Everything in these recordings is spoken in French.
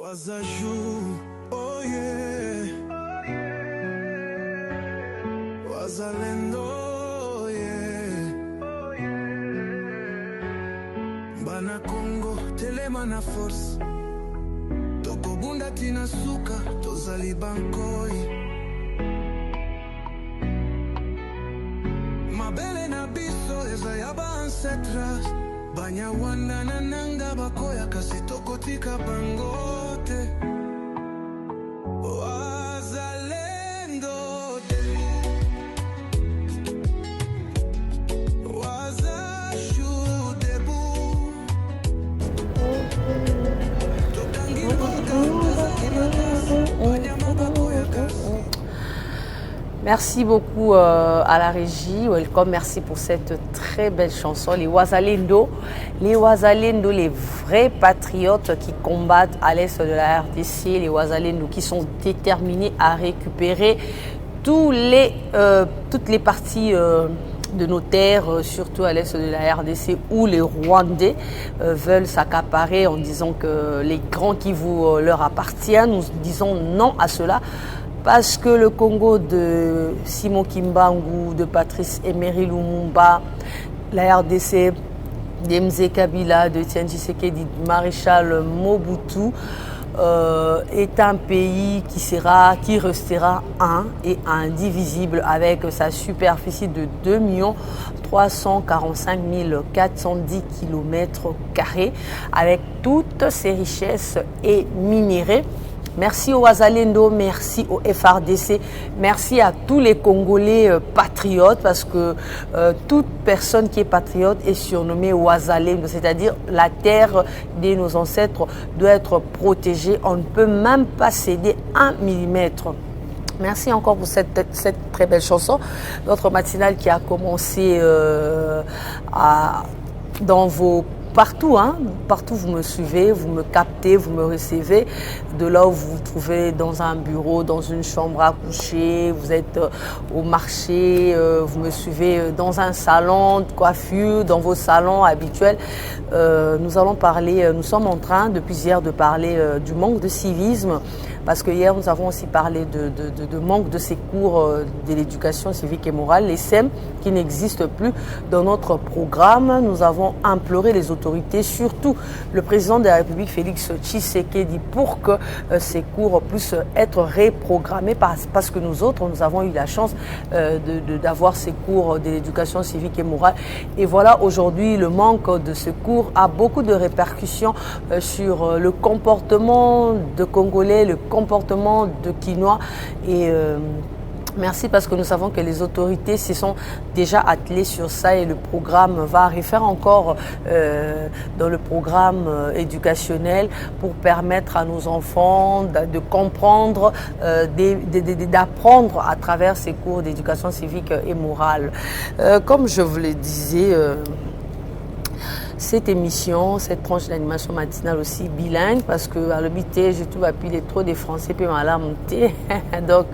Wazaju, oh yeah. Wazalendo, oh yeah. Bana Congo, telema na force. Toko bunda tina suka, tozali bankoi. Mabele na biso, eza yaba ancestras. Banya wanda na nanga bakoya kasi toko tika bangote. Wazalendo de Wazashu debu Totangi bakoya kasi. Merci beaucoup à la régie, welcome, merci pour cette très belle chanson, les Wazalendo, les vrais patriotes qui combattent à l'est de la RDC, les Wazalendo qui sont déterminés à récupérer toutes les parties de nos terres, surtout à l'est de la RDC, où les Rwandais veulent s'accaparer en disant que les grands Kivu leur appartiennent. Nous disons non à cela. Parce que le Congo de Simon Kimbangu, de Patrice Emery Lumumba, la RDC d'Emze Kabila, de Etienne Tshisekedi, de Maréchal Mobutu, est un pays qui restera un et indivisible avec sa superficie de 2 345 410 km², avec toutes ses richesses et minéraux. Merci aux Wazalendo, merci au FRDC, merci à tous les Congolais patriotes parce que toute personne qui est patriote est surnommée Wazalendo, c'est-à-dire la terre de nos ancêtres doit être protégée. On ne peut même pas céder 1 millimètre. Merci encore pour cette très belle chanson. Notre matinale qui a commencé dans vos... Partout, partout vous me suivez, vous me captez, vous me recevez. De là où vous vous trouvez dans un bureau, dans une chambre à coucher, vous êtes au marché, vous me suivez dans un salon de coiffure, dans vos salons habituels. Nous allons parler, nous sommes en train depuis hier de parler du manque de civisme. Parce que hier, nous avons aussi parlé de manque de ces cours de l'éducation civique et morale, les SEM, qui n'existent plus dans notre programme. Nous avons imploré les autorités, surtout le président de la République, Félix Tshisekedi, pour que ces cours puissent être reprogrammés parce que nous autres, nous avons eu la chance d'avoir ces cours de l'éducation civique et morale. Et voilà, aujourd'hui, le manque de ce cours a beaucoup de répercussions sur le comportement de Congolais, le comportement de Quinois et merci parce que nous savons que les autorités se sont déjà attelées sur ça et le programme va refaire encore dans le programme éducationnel pour permettre à nos enfants de comprendre, d'apprendre à travers ces cours d'éducation civique et morale. Comme je vous le disais, cette émission, cette tranche d'animation matinale aussi bilingue parce que à l'habité, je trouve appuyer trop des Français puis mal monter. Donc,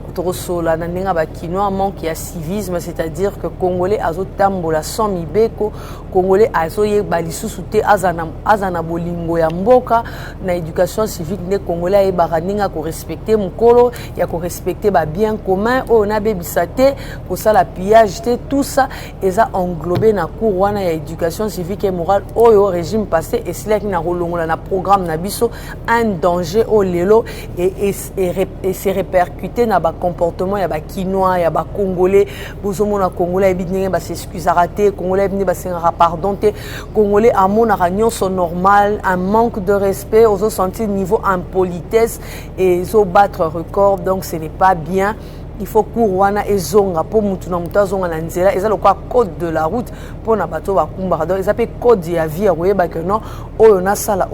autour la nanenga ba kinois manque il y a civisme, c'est-à-dire que Congolais azo tambola sans mibeko, Congolais azo ye balisusu te azana bolingo ya mboka na éducation civique ne Congolais e baraninga ko respecter mukolo, ya ko respecter ba bien commun, on a bebisate pour ça la pillage tout ça eza englobé na cours wana ya éducation civique et morale au régime passé et c'est là qu'il y a un programme nabiso un danger au lelo et c'est répercuté dans le comportement il y a Quinois il y a Congolais bozomona Congolais ebinenge ba s'excuse raté Congolais ebinenge ba sengara pardon te Congolais à mon aragnon sont normal un manque de respect aux sentir niveau impolitesse et ils ont battre record donc ce n'est pas bien. Il faut que wana ezonga po mutu na mutu azonga na nzela eza lokwa code de la route pour na bato ba kumbaka donc ezapé code ya vie oyeba que non oyo na sala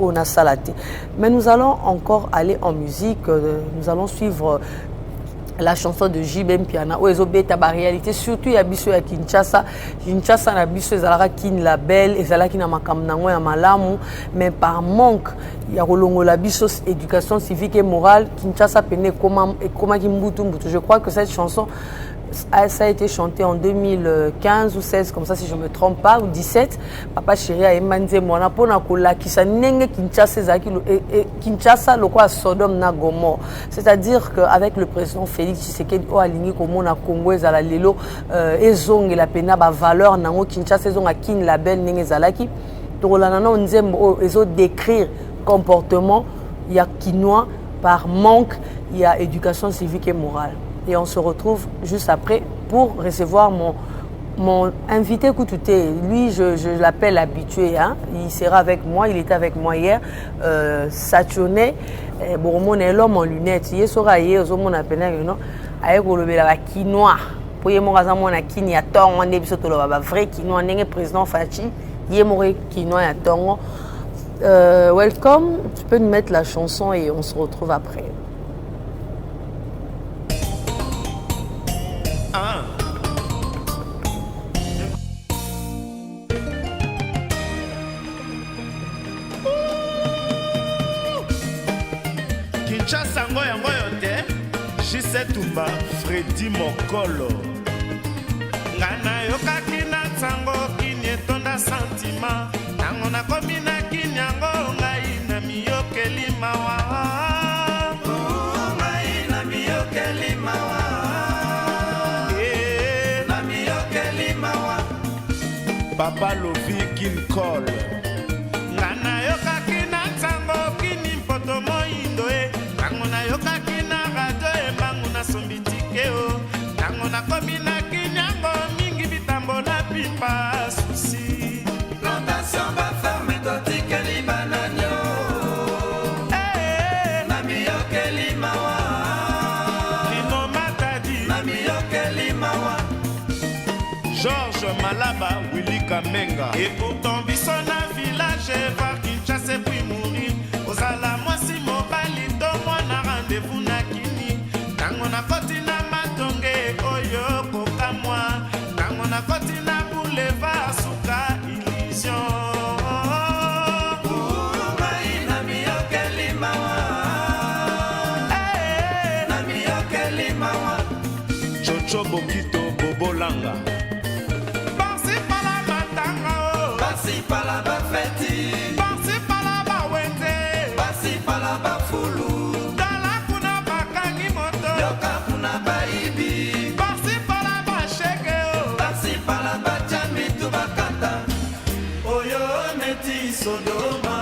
te. Mais nous allons encore aller en musique, nous allons suivre la chanson de JB Mpiana où ils ont bêta la réalité surtout ya biso ya Kinshasa na biso ezalaka kin label ezalaki na makambo nango ya malamu mais par manque ya kolongola biso éducation civique et morale Kinshasa pene comment qui mbutu je crois que cette chanson Ça a été chanté en 2015 ou 16, comme ça si je ne me trompe pas, ou 17. Papa Chéri a emandé moi pour na kola qui sa nenge Kinshasa loko a Sodome na Gomorrhe. C'est-à-dire qu'avec le président Félix Tshisekedi o alingi komo na Congo ezala lelo ezong la pena ba valeur nango Kinshasa ezong a kin label nenge zalaki. To la nana nzembo ezo décrire comportement il y a quinois par manque, il y a éducation civique et morale. Et on se retrouve juste après pour recevoir mon invité Koutouté. Lui, je l'appelle habitué. Hein? Il sera avec moi, il était avec moi hier. Saturné, bon, est l'homme en lunettes. Il sera hier, on a peine, avec le quinois. Pour y avoir un quinois, à temps, on est vrai quinois, on est président Fachi. Il y a un quinois à temps. Welcome, tu peux nous mettre la chanson et on se retrouve après. Kinshasa ngoyo te Jise Tumba Freddy Mokolo ngana yokaki na tsango kini etonda sentima nango nakomi na kini yango ngai na miyokeli mawa ngai na miyokeli mawa na miyokeli mawa Papa Lovi Kin Call ngana yokaki na tsango kini mpoto moindo tango na yokaki na radio embangu na sombitike o tango na komi na kinyango mingi bitambo na pipa susi plantation ba ferme totikeli bananyo na miyokeli mawa Lino Matadi na miyokeli mawa Georges Malaba Willy Kamenga et pourtant biso na village voir Kinshasa puis mourir ozala mwasi mobali to mwana rendez-vous na kini tango na koti na matonge oyo kokamwa tango na koti na boulevard suka illusion na miyokeli mawa na miyokeli mawa Chocho Bokito Bobolanga Bansi pala matanga o Bansi pala bafeti Bansi pala bawende Bansi pala bafulu Dala kuna bakangi moto Yoka kuna baibi Bansi pala bashege o Bansi pala bajami tubakata Oyo neti Sodoma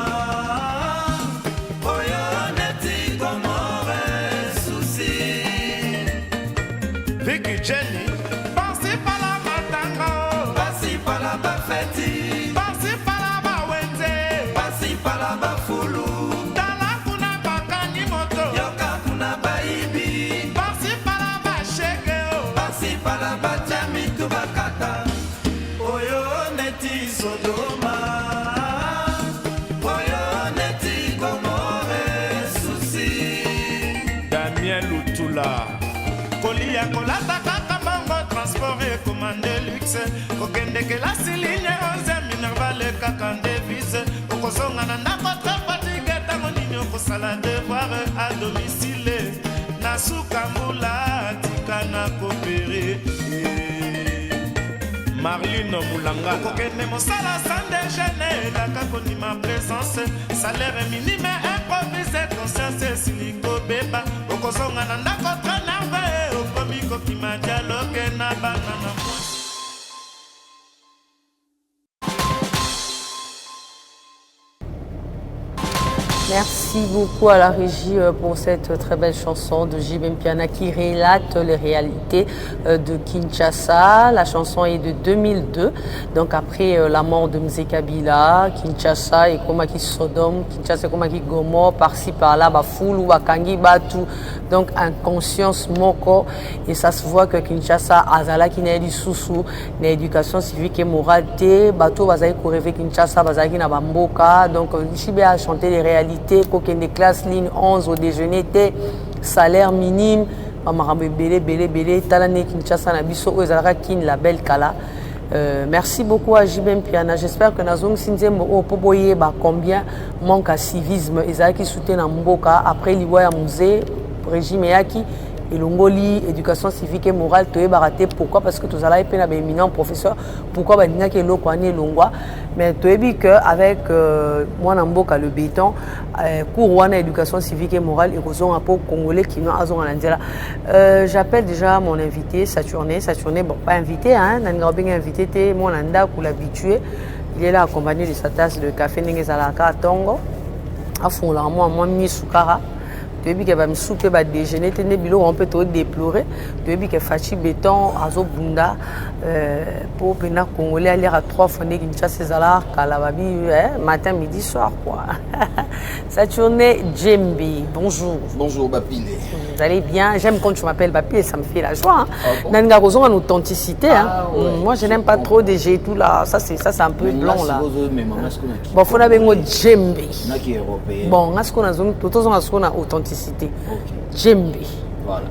Oyo neti Gomorrhe Susi Vicky Jenny Bansi pala matanga o Bansi pala bafeti Bansi pala bawende Bansi pala bafulu Dala kuna bakangi moto Yoka kuna baibi Bansi pala bashege o Bansi pala bajami tubakata Oyo neti Sodoma Oyo neti Gomorrhe Susi Daniel Utula Kolia kolata kaka bango transport et commande luxe kokende ke la ligne 11 minerval kaka devise okozonga na ndako topatike tango nini okosala devoir à domicile na suka mbula tika na kopere Marlene Moulanga kokende mosala sans déjeuner laka konima présence salaire minime improvisé conscience silingo beba okozonga na ndako tranave okomiko kima dialogue na banana Merci beaucoup à la régie pour cette très belle chanson de Jibem Piana qui relate les réalités de Kinshasa. La chanson est de 2002, donc après la mort de Mzee Kabila, Kinshasa et Komaki Sodome, Kinshasa et Komaki Gomorrhe, par-ci par-là, Bafoulou, Bakangi, Batou, donc inconscience moko. Et ça se voit que Kinshasa, Azala qui n'est du sous-sous, l'éducation civique et morale, Batou, Bazaki Koureve Kinshasa, Bazaki Nabamboka, donc Jibé a chanté les réalités. Qu'aucune des classes ligne 11 au déjeuner était salaire minime merci beaucoup à Jibem Piana. J'espère que Nazong Sinzembo Opoboye combien manque à civisme et qui soutient Mboka après l'Iwaya Musée régime Yaki elongoli éducation civique et morale toyebaka te. Pourquoi? Parce que tozala pe na ba éminent professeur. Pourquoi balingaki eloko ani elongwa? Mais toyebi que avec mwana mboka le béton cours wana éducation civique et morale et kozonga po congolais qui no azonga na nzela. J'appelle déjà mon invité Saturné, bon pas invité hein, nanga bien invité te mwana ndako l'habitué. Il est là accompagné de sa tasse de café Nengezalaka Tongo. À fond là, moi, Misukara. Tu as vu qu'il va me souper, va déjeuner, tu as bilo, on peut te déplorer. Tu as vu que Fachi Béton, Azo Bunda, pour Pena Congolais, aller à 3 fois, Kinshasa, Zala, Kalababi, matin, midi, soir, quoi. Saturné Djembe, bonjour. Bonjour, Bapile. Vous allez bien? J'aime quand tu m'appelles Bapile, ça me fait la joie. Nanga Roson a une authenticité. Moi, je n'aime pas trop des jets tout là. Ça, c'est un peu blanc là. Bon, il faut avoir un Djembe. Bon, on a authenticité. Djembe. Voilà.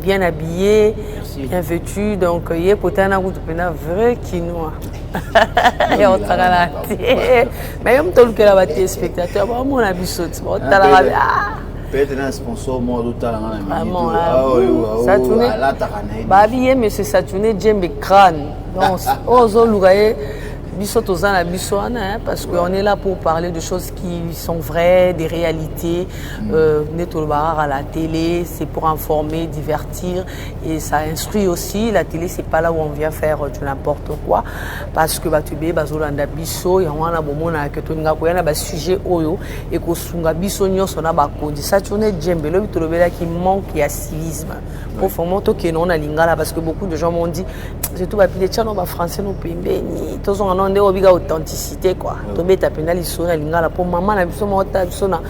Bien habillé, merci. Bien vêtu, donc il y a un vrai quinoa. Mais même tout le monde spectateur, on a vu ça. Peut-être un sponsor moi d'autres ça tourne. Babi monsieur Saturné Djembe crâne. Donc ozo lugaye biso tozana biso ana parce qu'on est là pour parler de choses qui sont vraies, des réalités. Netolbar à la télé, c'est pour informer, divertir et ça instruit aussi. La télé c'est pas là où on vient faire du n'importe quoi parce que batubé bazolanda biso ya wana bomona que to nga koyana ba sujet oyo et ko sunga biso nyonso na ba kondi. Saturné Djembe lo bitolobela qui manque ya civisme. Pour formato que non na lingala parce que beaucoup de gens m'ont dit c'est tout ba pile tchano ba français no pembeni tozo on a obiga authenticité quoi. Tobeta pena lisura lingala pour maman na biso mota biso na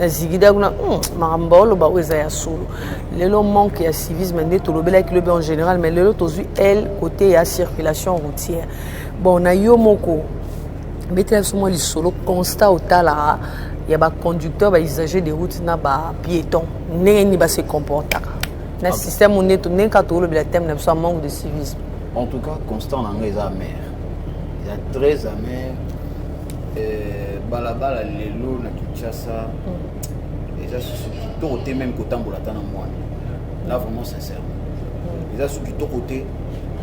zigida kuna marambolo ba weza ya solo. Lelo manque ya civisme ndé tolobela ki lobe en général mais lelo tozu elle côté ya circulation routière. Bon na yo moko metela biso mo lisolo constat otala ya ba conducteur ba usager des routes na ba piéton ndenge ba se comportaka. Na système on est nenka tolobela thème na biso manque de civisme. En tout cas, constant dans les amers. Il y a très amer. Balabala lelo na Kinshasa. Et ça c'est tout côté même côté Mbolata na moi. Là vraiment sincèrement. Et ça c'est tout côté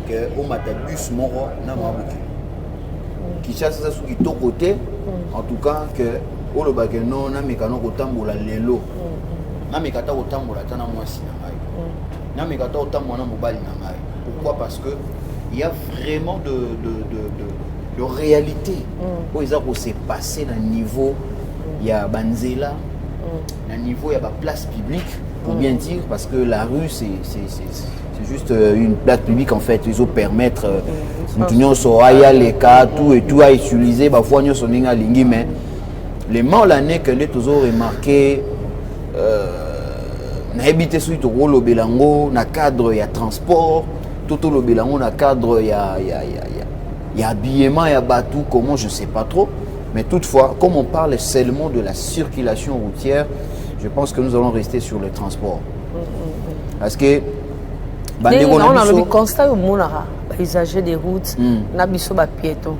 que au matabus moro na mabuki. Kinshasa ça c'est tout côté en tout cas que au lo bagé non na mekano kotambola lelo. Na mekata kotambola tana mwasi na ngai. Na mekata kotambola na mobali na ngai. Pourquoi? Parce que il y a vraiment de réalité. Où ils ont s'est passé dans le niveau, il y a Banzela, dans le niveau, il y a la place publique, pour bien dire, parce que la rue, c'est juste une place publique en fait. Ils ont permettre, nous sommes les cas, tout et tout à utiliser, parfois nous sommes lingi, mais les morts l'année que les toujours remarqué, n'habiter sur le Belango, na cadre, il y a transport. Tout le bilan, a cadre, il y a habillement, il y a bateau, comment, je ne sais pas trop. Mais toutefois, comme on parle seulement de la circulation routière, je pense que nous allons rester sur le transport. Parce que... on a le constat au Mounara, les usagers des routes, on a biso ba piéton.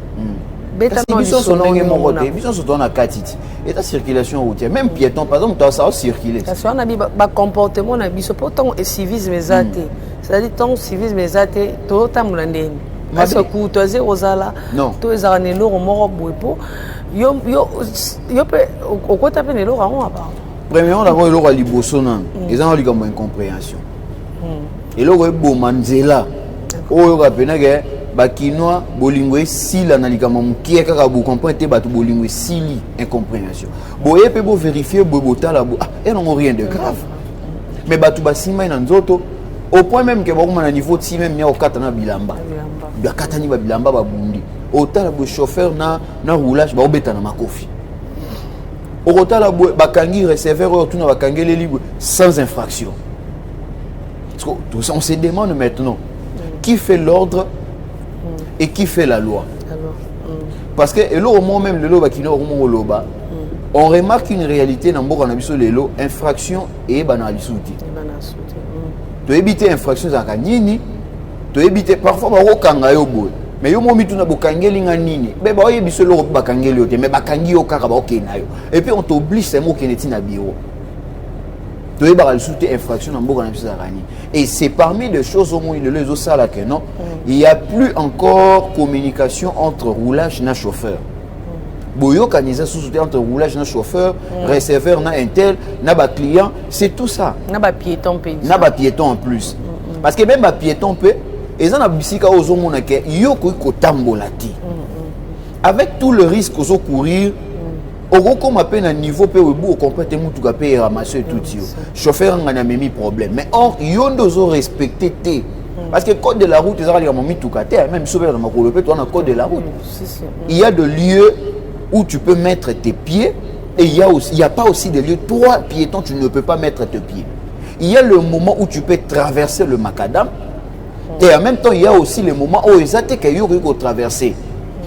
Parce que biso sont na katiti. Et la circulation routière, même piéton, par exemple, ça va circuler. Parce qu'on a dit ba comportement na biso pourtant et civisme ezate. C'est-à-dire ton civisme ezate to tamulandeni. Parce que tu as ozala, to ezala ne loro moro boepo. Yo pe au côté pe ne loro on a pas. Premièrement, d'abord loro a liboso nan. Ils ont comme incompréhension. Et loro e bomanzela. Oyo ka pena ke bakinois bolingwe sila na likama mukie kaka bo comprendre te batu bolingwe sili incompréhension. Boye pe bo vérifier bo botala bo et non rien de grave. Mais batu basima ina nzoto au point même que beaucoup na niveau ti même au katana bilamba. Ba katani ba bilamba ba bundi. Otala bo chauffeur na roulage ba obeta na makofi. Otala bo bakangi receveur tout na bakangi les libres sans infraction. Parce qu'on se demande maintenant qui fait l'ordre et qui fait la loi. Parce que au moment même le loba qui on remarque une réalité dans beaucoup de lelo infraction et banalisouti. Tu évites infraction za kanini, tu évites parfois ba okanga yo boy. Mais yo momi tuna bokangeli nga nini. Be ba oyebiso lo bakangeli yo te mais bakangi yo kaka ba okena yo. Et puis on t'oblige c'est mo keneti na bureau. Et c'est parmi les choses où il n'y a plus encore communication entre roulage et chauffeur. Entre roulage et chauffeur, receveur, un tel, client, c'est tout ça. Piéton en plus. Parce que même piéton peut, avec tout le risque aux courir, comme à niveau pe au complète mutu ka pe ramasser tout yo chauffeur ngana memi problème mais or yondo respecter té parce que code de la route ezali ka mami tout ka même souvent na makolo pe toi na code de la route il y a de lieux où tu peux mettre tes pieds et il y a pas aussi de lieux toi piéton tu ne peux pas mettre tes pieds. Il y a le moment où tu peux traverser le macadam et en même temps il y a aussi le moment où ezate ka yo ko traverser.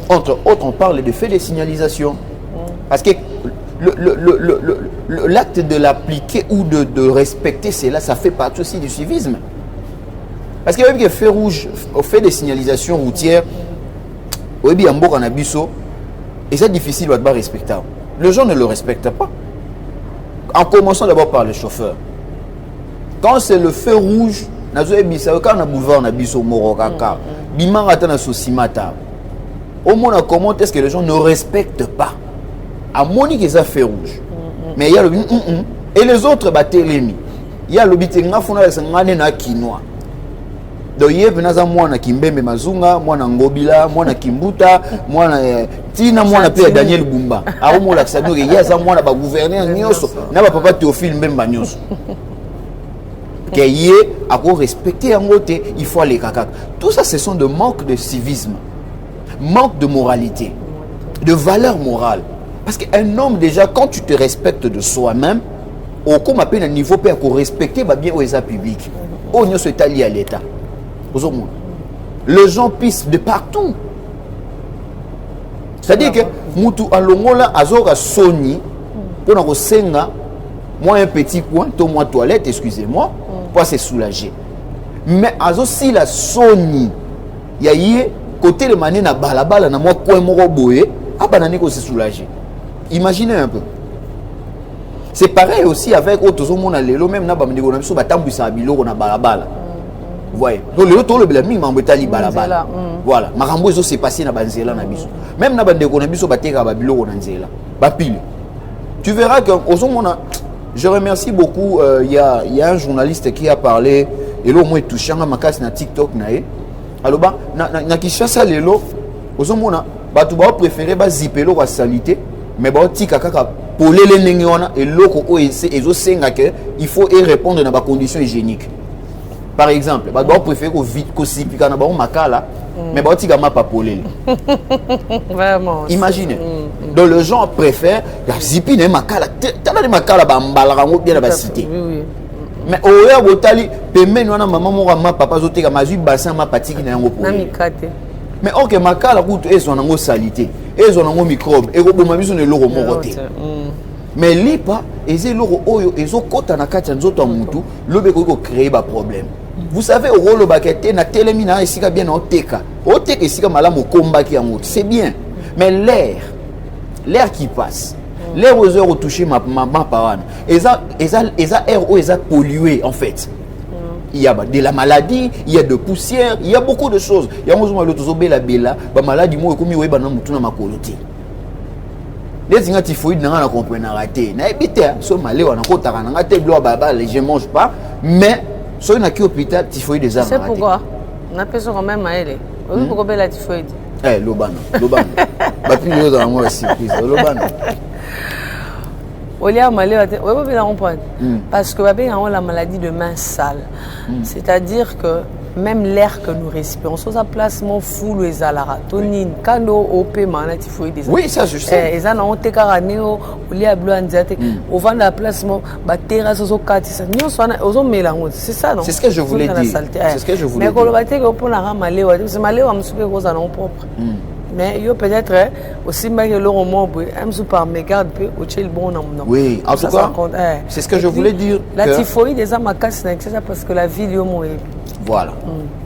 Entre autres on parle de fait de signalisation. Parce que l'acte de l'appliquer ou de respecter cela, ça fait partie aussi du civisme. Parce que même que feu rouge, au fait des signalisations routières, et c'est difficile de respecter. Les gens ne le respectent pas. En commençant d'abord par le chauffeur. Quand c'est le feu rouge, quand on a boulevard, on a biso morokaka, bimara na sosimata. Au moins, comment est-ce que les gens ne respectent pas? À Monique, ils ont fait rouge. Mais il y a le et les autres battelemi. Il y a le bitenga fona sangane na quinoa. Donc il y a benaza mwana Kimbembe Mazunga, mwana Ngobila, mwana Kimbuta, mwana Tina, mwana pe Daniel Bumba. A omo la sano il y a za mwana ba gouverneur nyoso, na ba papa Théophile Mbemba nyoso. Que y a pour respecter en côté, il faut aller kaka. Tout ça ce sont de manque de civisme, manque de moralité, de valeur morale. Parce qu'un homme, déjà, quand tu te respectes de soi-même, au comme appelle un niveau pour respecter bien aux publics. On est allé à l'État. Les gens pissent de partout. C'est-à-dire que Moutou Alongola Azora Sony, pour nous senga, moi un petit point, toi moi toilette, excusez-moi, pour se soulager. Mais Azo si la Sony, il y a côté le mané na balabala na moi coin moro boye, abanane ko se soulager. Imaginez un peu. C'est pareil aussi avec autres monde lelo même na bamndeko na biso batambwisa biloko na balabala. Vous voyez. Donc le to le blami mambetali balabala. Voilà, makambo ezo s'est passé na banzela na biso. Même na bandeko na biso bateka ba biloko na nzela. Ba pile. Tu verras que je remercie beaucoup il y a un journaliste qui a parlé et là moi touchanga makasi na TikTok na e. Alors na Kinshasa lelo ozomona batu ba préférer ba zipelo kwa salité. Mais bon, tika kaka polele ndenge wana eloko o ezo senga que il faut y répondre dans ba conditions hygiéniques. Par exemple, ba doit préférer ko vite ko sipika na ba makala, mais ba tika ma pa polele. Vraiment. Imaginez. Donc les gens préfèrent la zipi na makala, tala de makala ba mbala rango bien na ba cité. Oui. Mais oya botali pemeni wana maman mo ma papa zotika mazui bassin ma patiki na yango polele. Na mikate. Mais ok makala kutu ezo nango salité. Ils ont un microbe et ils ont un logo moroté. Mais les pas, ils ont logo oyo, ils ont côté na katia nzoto mutu, le beko créer ba problème. Vous savez au rôle bakete na telemina ici bien au teka. Au teka ici comme malamu combat qui a monté. C'est bien. Mais l'air qui passe. L'air aux heures touché ma parane. Ils a air où ils a pollué en fait. Il y a de la maladie, il y a de poussière, il y a beaucoup de choses. Il y a des maladies qui sont très maladies. Les gens qui font des raté. Je ne mange pas, mais si on a qui hôpital, il faut des armes. C'est pourquoi on a besoin quand même à elle. Pourquoi la typhoïde? Eh, Lobana. Moi surprise. Lobana. Parce que la maladie de main sale. C'est-à-dire que même l'air que nous respirons, sur sa place, mon fou les alara, tonine, kando op manati foi des. Oui, ça je sais. Ils en ont été caraneo, au lia bleu andiate, au vent de la place, mon batera soso katisa. Nous sommes aux mélanges. C'est ça non? C'est ce que je voulais dire. C'est ce que je voulais dire. Mais quand le bateau est pour la ramaler, c'est malé on me soupe aux anons propres. Mais il y a peut-être aussi mal que l'on m'a un super méga peu au chill bon nom. Oui, en tout cas, c'est ce que je voulais dire. La typhoïde des amakas, c'est ça parce que la ville est au moins. Voilà.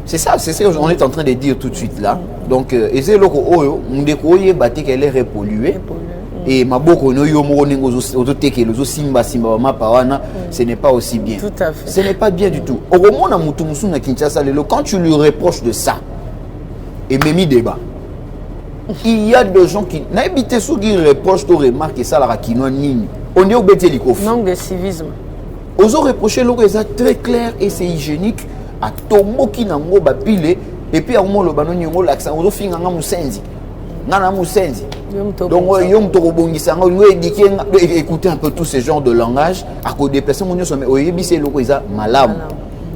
C'est ça, c'est ce qu'on est en train de dire tout de suite là. Donc, et c'est le on découvre qu'elle est repolluée. et maboko no yo moko nengo ozo tekelo zo simba mapa wana, ce n'est pas aussi bien. Tout à fait. Ce n'est pas bien du tout. Au moment na mutu musu na Kinshasa lelo, quand tu lui reproches de ça et même débat, il y a des gens qui n'habitent sous qui reprochent to remarque ça la kinoa nini. On est au bété kof. Manque de civisme. Ozo reprocher l'eau est très clair et c'est hygiénique à tomo ki nango ba pile et puis à moment le banon nyongo l'accent ozo finga nga musenzi. Ngana musenzi. Donc yom to bongisa nga ngwe diki écouter un peu tous ces genres de langage à ko déplacer mon nyonso mais oyebise loko eza malamu.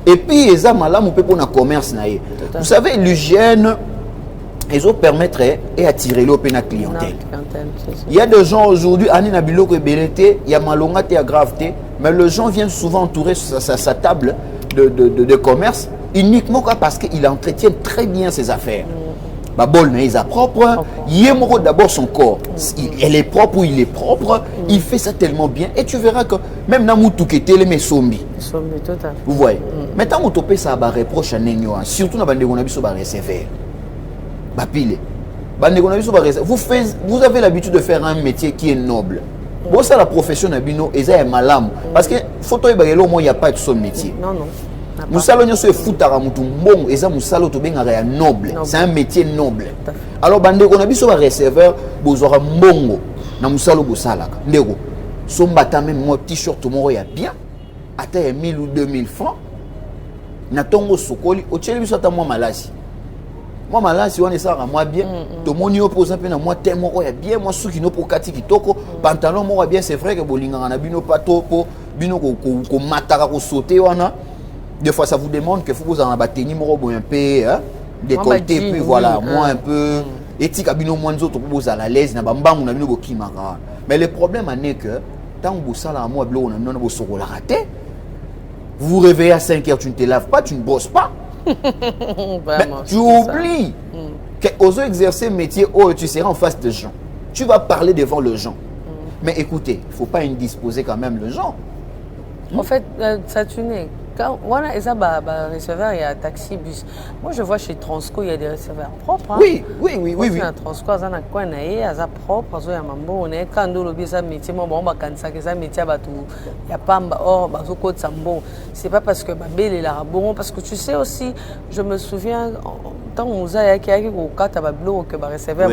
Et puis eza malamu pe pona commerce na ye. Vous savez l'hygiène ils ont permettre et attirer l'opéna clientèle. Il y a des gens aujourd'hui, Annie Nabiloko et Belete, il y a Malonga et Gravité, mais les gens viennent souvent entourer sa table de commerce uniquement parce qu'il entretient très bien ses affaires. Babol, mais il est propre. Il est d'abord son corps. Elle est propre ou il est propre. Il fait ça tellement bien. Et tu verras que même dans Moutou qui était les zombies. Vous voyez. Maintenant, on topé ça à reproche à Nenyo, surtout dans le Bandegonabi sur sévère. Bapile. Vous avez l'habitude de faire un métier qui est noble. Bon, ça la profession Nabino et ça est malam. Parce que photo et bagelo moi il n'y a pas de son métier. Non non. Moussalo nyo se foutara mutu bon et ça moussalo to benga noble. C'est un métier noble. Alors bande on a biso ba receveur bozora mbongo na moussalo bosalaka. Ndeko. Sombata même moi t-shirt moro ya bien. Ata 1000 ou 2000 francs. Na tongo sokoli o tsheli biso ata moi malasi. Moi malade si on est ça moi bien to moni opposant pe na moi tellement ko ya bien moi sou ki no pokati kitoko pantalon mo bien c'est vrai que bolinga na bino pato po bino ko mataka ko sauter wana des fois ça vous demande que faut vous en abateni mo bo un peu hein décolleté puis voilà moi un peu etika bino mo nzoto ko boza à l'aise na bambangu na bino ko kimaka mais le problème est que tant que sala moi blo na non bo sokola raté vous vous réveillez à 5 heures tu ne te laves pas tu ne bosses pas. Vraiment, tu oublies qu'aux exercer un métier où tu seras en face de gens. Tu vas parler devant les gens. Mais écoutez, il ne faut pas indisposer quand même les gens. En fait, ça tu n'es. Quand on a des receveurs, il y a taxi, bus. Moi, je vois chez Transco, il y a des receveurs propres. Hein. Oui. Transco, il y a un coin, il y a propre, il y a un mambo, on est quand on a un métier, bon, on va cancer, que ça métier, il y a pas de côté sambo. C'est pas parce que ma belle est là, bon, parce que tu sais aussi, je me souviens, tant on a au cas que receveur,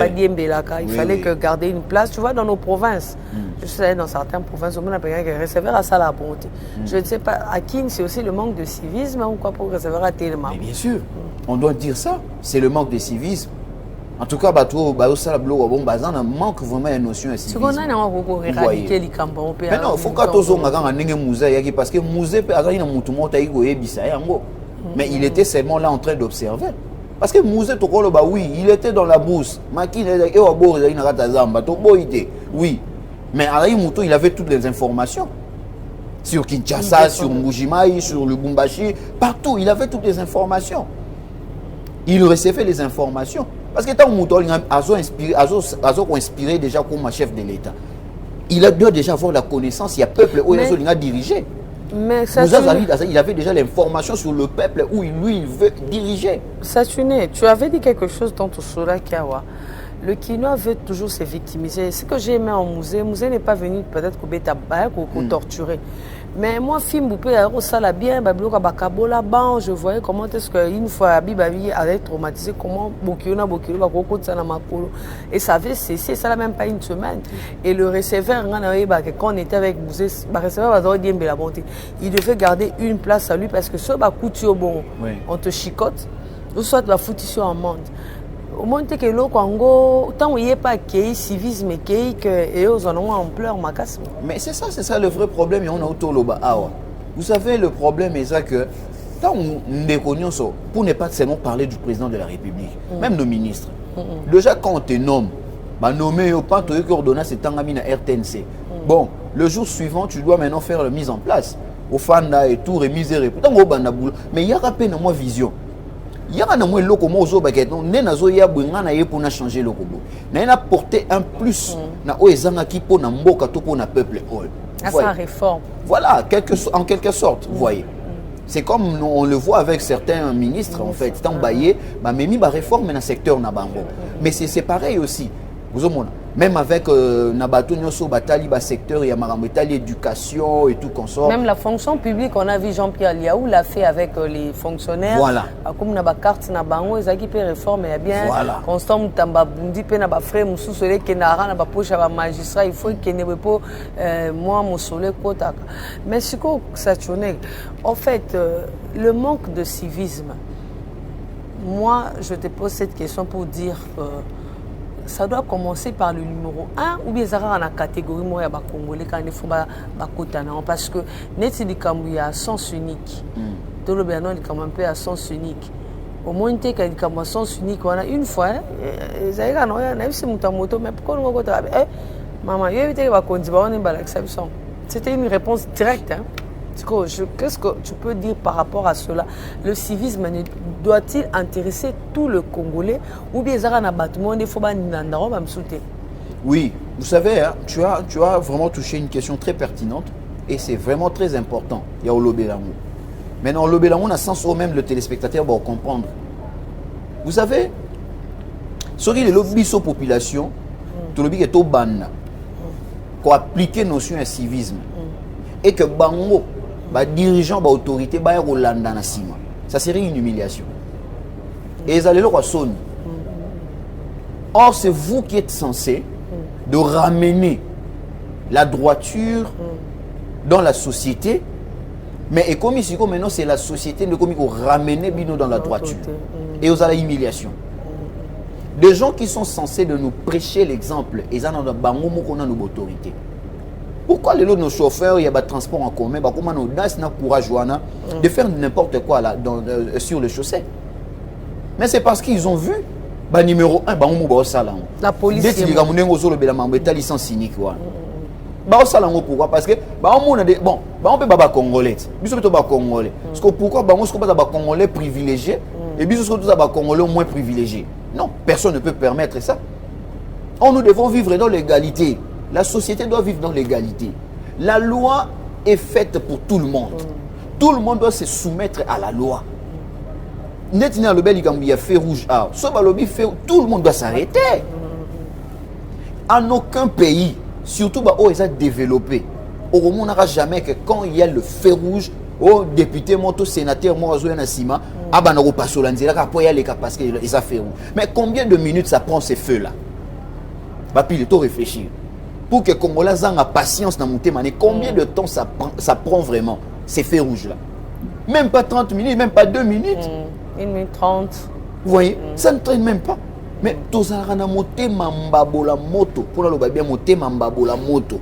il fallait que garder une place, tu vois, dans nos provinces. Je sais, dans certaines provinces, on a un receveur à ça la bonté. Je ne sais pas, à qui c'est aussi le manque de civisme ou quoi pour recevoir à tellement. Mais bien sûr, on doit dire ça. C'est le manque de civisme. En tout cas, ça manque vraiment une notion de civisme. Mais non, il faut que tu aies parce que musée mais il était seulement là en train d'observer. Parce que musée oui, il était dans la bourse. Oui. Mais il avait toutes les informations. Sur Kinshasa, sur Mbujimaï, sur le Bumbashi, partout, il avait toutes les informations. Il recevait les informations. Parce que tant que a inspiré déjà comme chef de l'État. Il doit déjà avoir la connaissance, il y a peuple où il a dirigé. Mais ça il avait déjà l'information sur le peuple où lui il veut diriger. Saturné, tu avais dit quelque chose dans ton Sola Kiawa. Le Kinois veut toujours se victimiser. Ce que j'ai aimé en musée, le musée n'est pas venu peut-être pour torturer. Mais moi, film, ça l'a bien, je voyais comment est-ce qu'une fois, Bibabi avait traumatisé, comment et ça avait cessé, ça n'a même pas une semaine. Et le receveur, quand on était avec le musée, il devait garder une place à lui parce que ce on te chicote, ou soit tu vas foutre sur un monde. Au moins, que le Congo, tant qu'il n'y a pas de civisme et aux ampleur, mais c'est ça le vrai problème. Et on a autour de vous savez, le problème est ça que tant on pour ne pas seulement parler du président de la République, même nos ministres. Déjà, quand on te nomme, nommer au pas de ordonnance c'est Tangamina RTNC. Bon, le jour suivant, tu dois maintenant faire la mise en place. Au Fanda et tout, remise et mais il y a à peine moi vision. Il y a un moment où il y a changer le robot. Il y a apporté un plus pour le peuple. Ça réforme. Voilà, en quelque sorte, vous voyez. C'est comme on le voit avec certains ministres, en fait. Tant baillé, mais réforme dans le secteur. Mais c'est pareil aussi. Vous Même avec Nabato Nyoso Batali, secteur, il y a Marambetali, éducation et tout consort. Même la fonction publique, on a vu Jean-Pierre Liaou l'a fait avec les fonctionnaires. Voilà. Comme na ba carte na bango, ils qui peut réforme et bien. Voilà. Constant Mutamba Bundi pe na ba frère Moussou Solé qui na ba poche ba magistrat, il faut qu'il ne pas moi Moussolé Kotaka. Mais ce que ça tourne, en fait, le manque de civisme. Moi, je te pose cette question pour dire que ça doit commencer par le numéro 1 ou bien ça dans la catégorie moi ya ba congolais quand il faut ba kotana parce que net di kambu à sens unique. Tout le bien non il comme un peu à sens unique. Au moins tu quand il comme sens unique on a une fois ça y est non na bisi moto mais pourquoi on kota maman yo éviter ba kondi ba on est balaxation. C'était une réponse directe hein. Qu'est-ce que tu peux dire par rapport à cela? Le civisme doit-il intéresser tout le Congolais ou bien ça na battement des fois n'andaro va me sauter? Oui, vous savez, hein, tu as vraiment touché une question très pertinente et c'est vraiment très important. Il y a Olobelango. Maintenant, Olobelango, on a sens où même le téléspectateur va comprendre. Vous savez, ce qui est le lobby sur population, tout le lobby est au ban, pour appliquer notion de civisme et que bango dirigeant autorité ba Rolanda na sima, ça serait une humiliation. Et ils allaient le sonner. Or c'est vous qui êtes censé de ramener la droiture dans la société, mais et comme ici maintenant c'est la société de comme ramener bino dans la droiture et aux à la humiliation. Des gens qui sont censés de nous prêcher l'exemple, ils en ont bango moko na nos autorités. Pourquoi les autres nos chauffeurs, il y a des transports en commun, comment nous avons courage de faire n'importe quoi là, sur le chaussée? Mais c'est parce qu'ils ont vu, numéro 1, la police. Licence cynique. Pourquoi? Parce que on peut pas congolais. Congolais. Parce que pourquoi on pas congolais privilégiés et puis on congolais moins privilégiés? Non, personne ne peut permettre ça. Nous devons vivre dans l'égalité. La société doit vivre dans l'égalité. La loi est faite pour tout le monde. Tout le monde doit se soumettre à la loi. Netina le bel il y a fait rouge. Tout le monde doit s'arrêter. En aucun pays, surtout où ils ont développé, au monde n'aura jamais que quand il y a le feu rouge, au député, au sénateur, moi, Sima, parce qu'ils ont fait rouge. Mais combien de minutes ça prend ces feux-là? Il faut réfléchir. Pour que les Congolais aient patience dans mon thème, combien de temps ça prend vraiment ces feux rouges-là? Même pas 30 minutes, même pas 2 minutes. 1 minute 30. Vous voyez, ça ne traîne même pas. Mais tous les moté mambabola moto, pour le bien moté mambabola moto.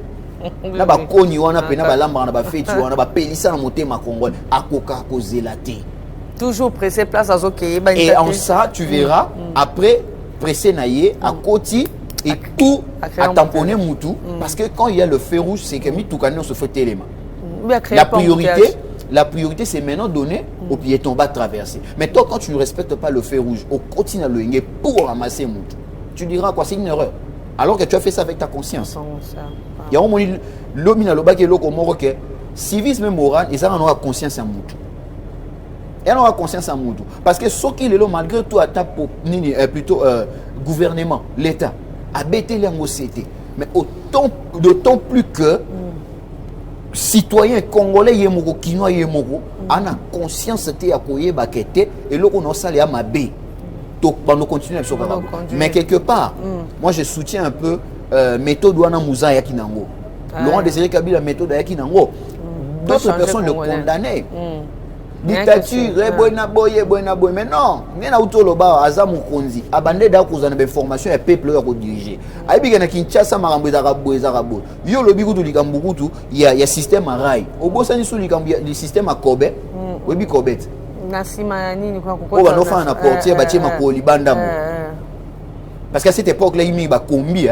Là bas koni wana pena ba lamba na ba feti wana ba pelisa na moté ma Congolais akoka kozelaté. Toujours pressé place à Zoké. Et en ça, tu verras après pressé naïe à côté. Et tout à tamponner Moutou, parce que quand il y a le feu rouge, c'est que tout canon se fait téléma. La priorité, c'est maintenant donner aux piétons bas traverser. Mais toi, quand tu ne respectes pas le feu rouge, au continue à le pour ramasser Moutou, tu diras quoi? C'est une erreur. Alors que tu as fait ça avec ta conscience. Il y a un moment, l'homme n'a pas que l'homme civisme moral, ils ont conscience à Moutou. Et on a conscience à Moutou. Parce que ce qui est là, malgré tout, à plutôt gouvernement, l'État, a bêté les angociétés. Mais d'autant plus que citoyens congolais yemoko kinois yemoko ana conscience te ya koye bakete et loko no sale ya mabe donc on continue avec ça. Mais quelque part moi je soutiens un peu méthode wana muza ya kinango Laurent Désiré Kabila méthode ya kinango d'autres personnes le condamnaient. Dictature, mais non, mais na utoloba azamu konzi abande da kozana be formation ya peuple ya ko diriger. Ayibi na Kinshasa marambo ezaka bo. Yo lobi kutu likambu kutu ya système a rail. Obosani sou likambu ya système a Kobe. Webi Kobe. Na sima nini kwa kokota. Oba no fa na portier batie makoli banda mo. Parce qu'à cette époque là il y a combi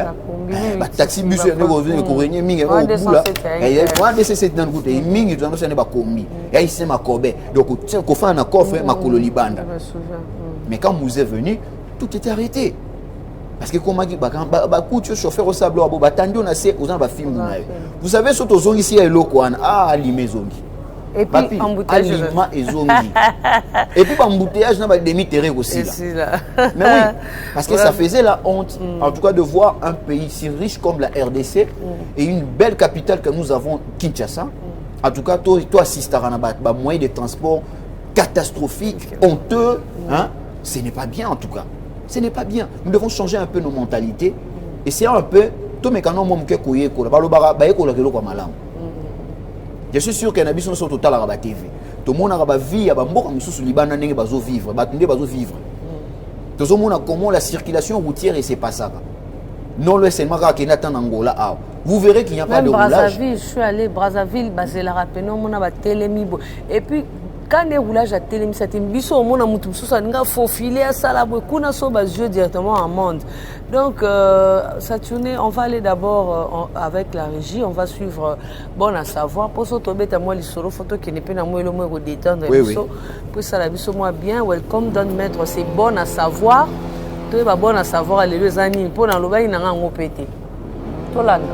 ba taxi bus ne ko venir ko régner mingi o bula et moi DC7 dans goûter mingi tu annonce ne ba combi et ici ma Kobe donc ko fa na coffre makolo libanda. Mais quand vous êtes venu tout était arrêté parce que comment ba couture chauffeur au sable ba tandi on a c'est aux ba film. Vous savez surtout zongi ici à Lokoana à Limezongi Et puis, embouteillage. Alima et zongi. Et puis, embouteillage, n'a pas demi-terrain aussi. Là. Mais oui, parce que ça faisait la honte, en tout cas, de voir un pays si riche comme la RDC et une belle capitale que nous avons, Kinshasa. En tout cas, toi assistes à un moyen de transport catastrophique, honteux. Hein? Ce n'est pas bien, en tout cas. Ce n'est pas bien. Nous devons changer un peu nos mentalités. Et c'est un peu, tout le monde qui je suis sûr qu'il y a des gens qui sont total à la TV. Tout le monde a vie, il y a des gens qui sont Liban qui vont vivre. Tout le monde a comment la circulation routière et c'est pas ça. Non, le seulement qui est en Angola. Vous verrez qu'il n'y a pas de roulage. Brazzaville, je suis allé Brazzaville, c'est la rappeler, on a télémi. Et puis quand les roulages à télémi, ça t'imbisso au monde à moutou, ça n'a faut filer à ça là, qu'on a sauvé yeux directement en monde. Donc Saturné, on va aller d'abord avec la régie, on va suivre bon à savoir. Pour ça, tomber à moi les solos photos qui n'est pas dans moi le moins détendre. Oui. Pour ça la biso moi bien, welcome don maître, c'est bon à savoir. Tu es bon à savoir les deux années pour dans le bain il n'a rien pété. Tolanda.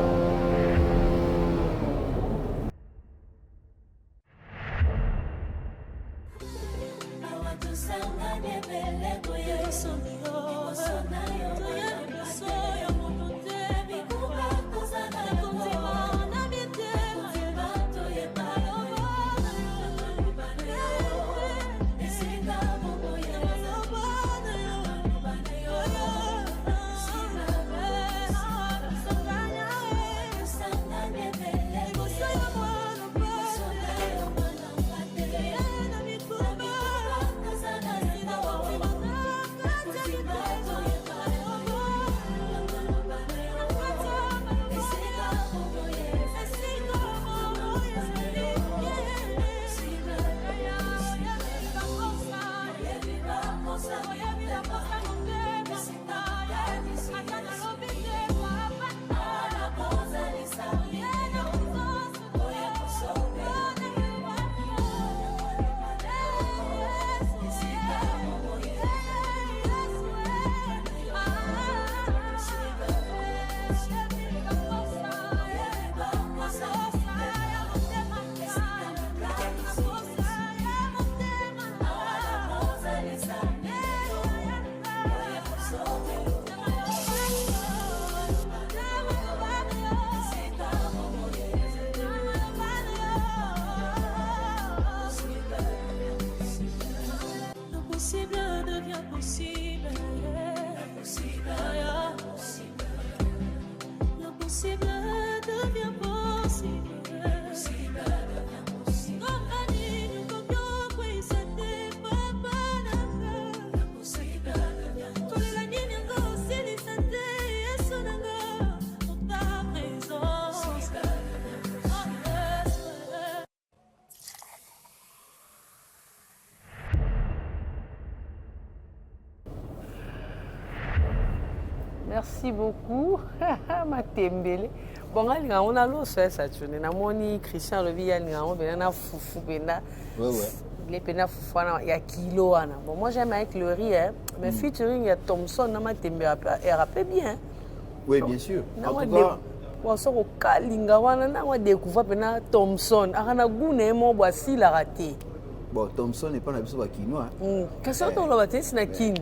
Merci beaucoup. Matembele. Bon, on a l'eau sur ça. Tu n'as pas Christian Levi, on a foufou, les pénas foufou, il y a kilo. Bon, moi j'aime avec le riz, mais featuring, il y a Thompson, on a elle rappelle bien. Oui, bien sûr. En tout cas, on sort au Kalinga, on a découvert Thompson. On a goûté, on a si la raté. Bon, Thompson n'est pas un peu quinoa. Qu'est-ce que tu as dit? C'est un kin.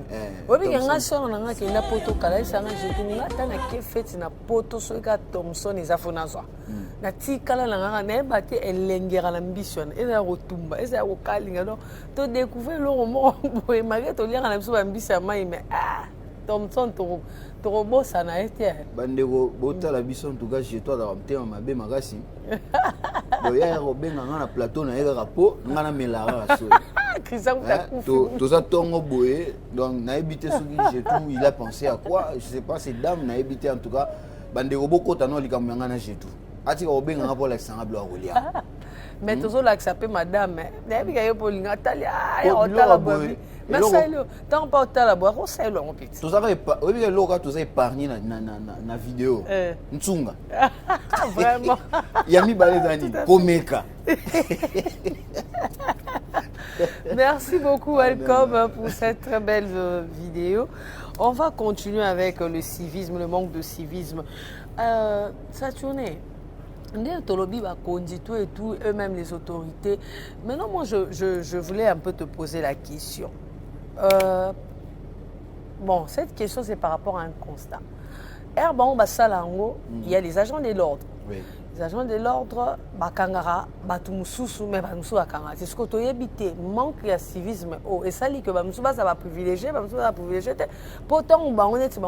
Oui, il y a un son qui est un poto calais, c'est un jeté. Fait na poto so ka Thompson ezafona so. Na tikala na ngana bate elengera l'ambition. Eza rotumba, eza okalinga donc to découvrir le roman boy malgré to lire na biso ambisa mai mais Thompson to robosa na été. Bandeko bota biso en tout cas chez toi dans tema mabe makasi. Boya robenga na plateau na ega rapo ngana melara so. Christian tout ça tongo boye donc na habité ce qui tout il a pensé à quoi je sais pas ces dames na habité en tout cas bandeko boko tano likambo ngana chez tout ati robenga na pour l'exemple à rolia mais toujours là que ça peut madame mais bien yo pour linga talia ya tala boye mais ça le tant pas tala boye on sait le petit tout ça pas oui bien loka tout ça épargné na vidéo ntsunga vraiment yami balezani komeka. Merci beaucoup, welcome pour cette très belle vidéo. On va continuer avec le civisme, le manque de civisme. Saturné, Tolobi va conduire tout et tout, eux-mêmes les autorités. Maintenant, moi, je voulais un peu te poser la question. Bon, cette question, c'est par rapport à un constat. Bon, il y a les agents de l'ordre. Oui. Les agents de l'ordre, bakangara, batumususu, mais bamusu bakangara. C'est ce que tu as habité, manque de civisme. Oh, et ça dit que bamusu va privilégier, bamusu va privilégier. Pourtant, on est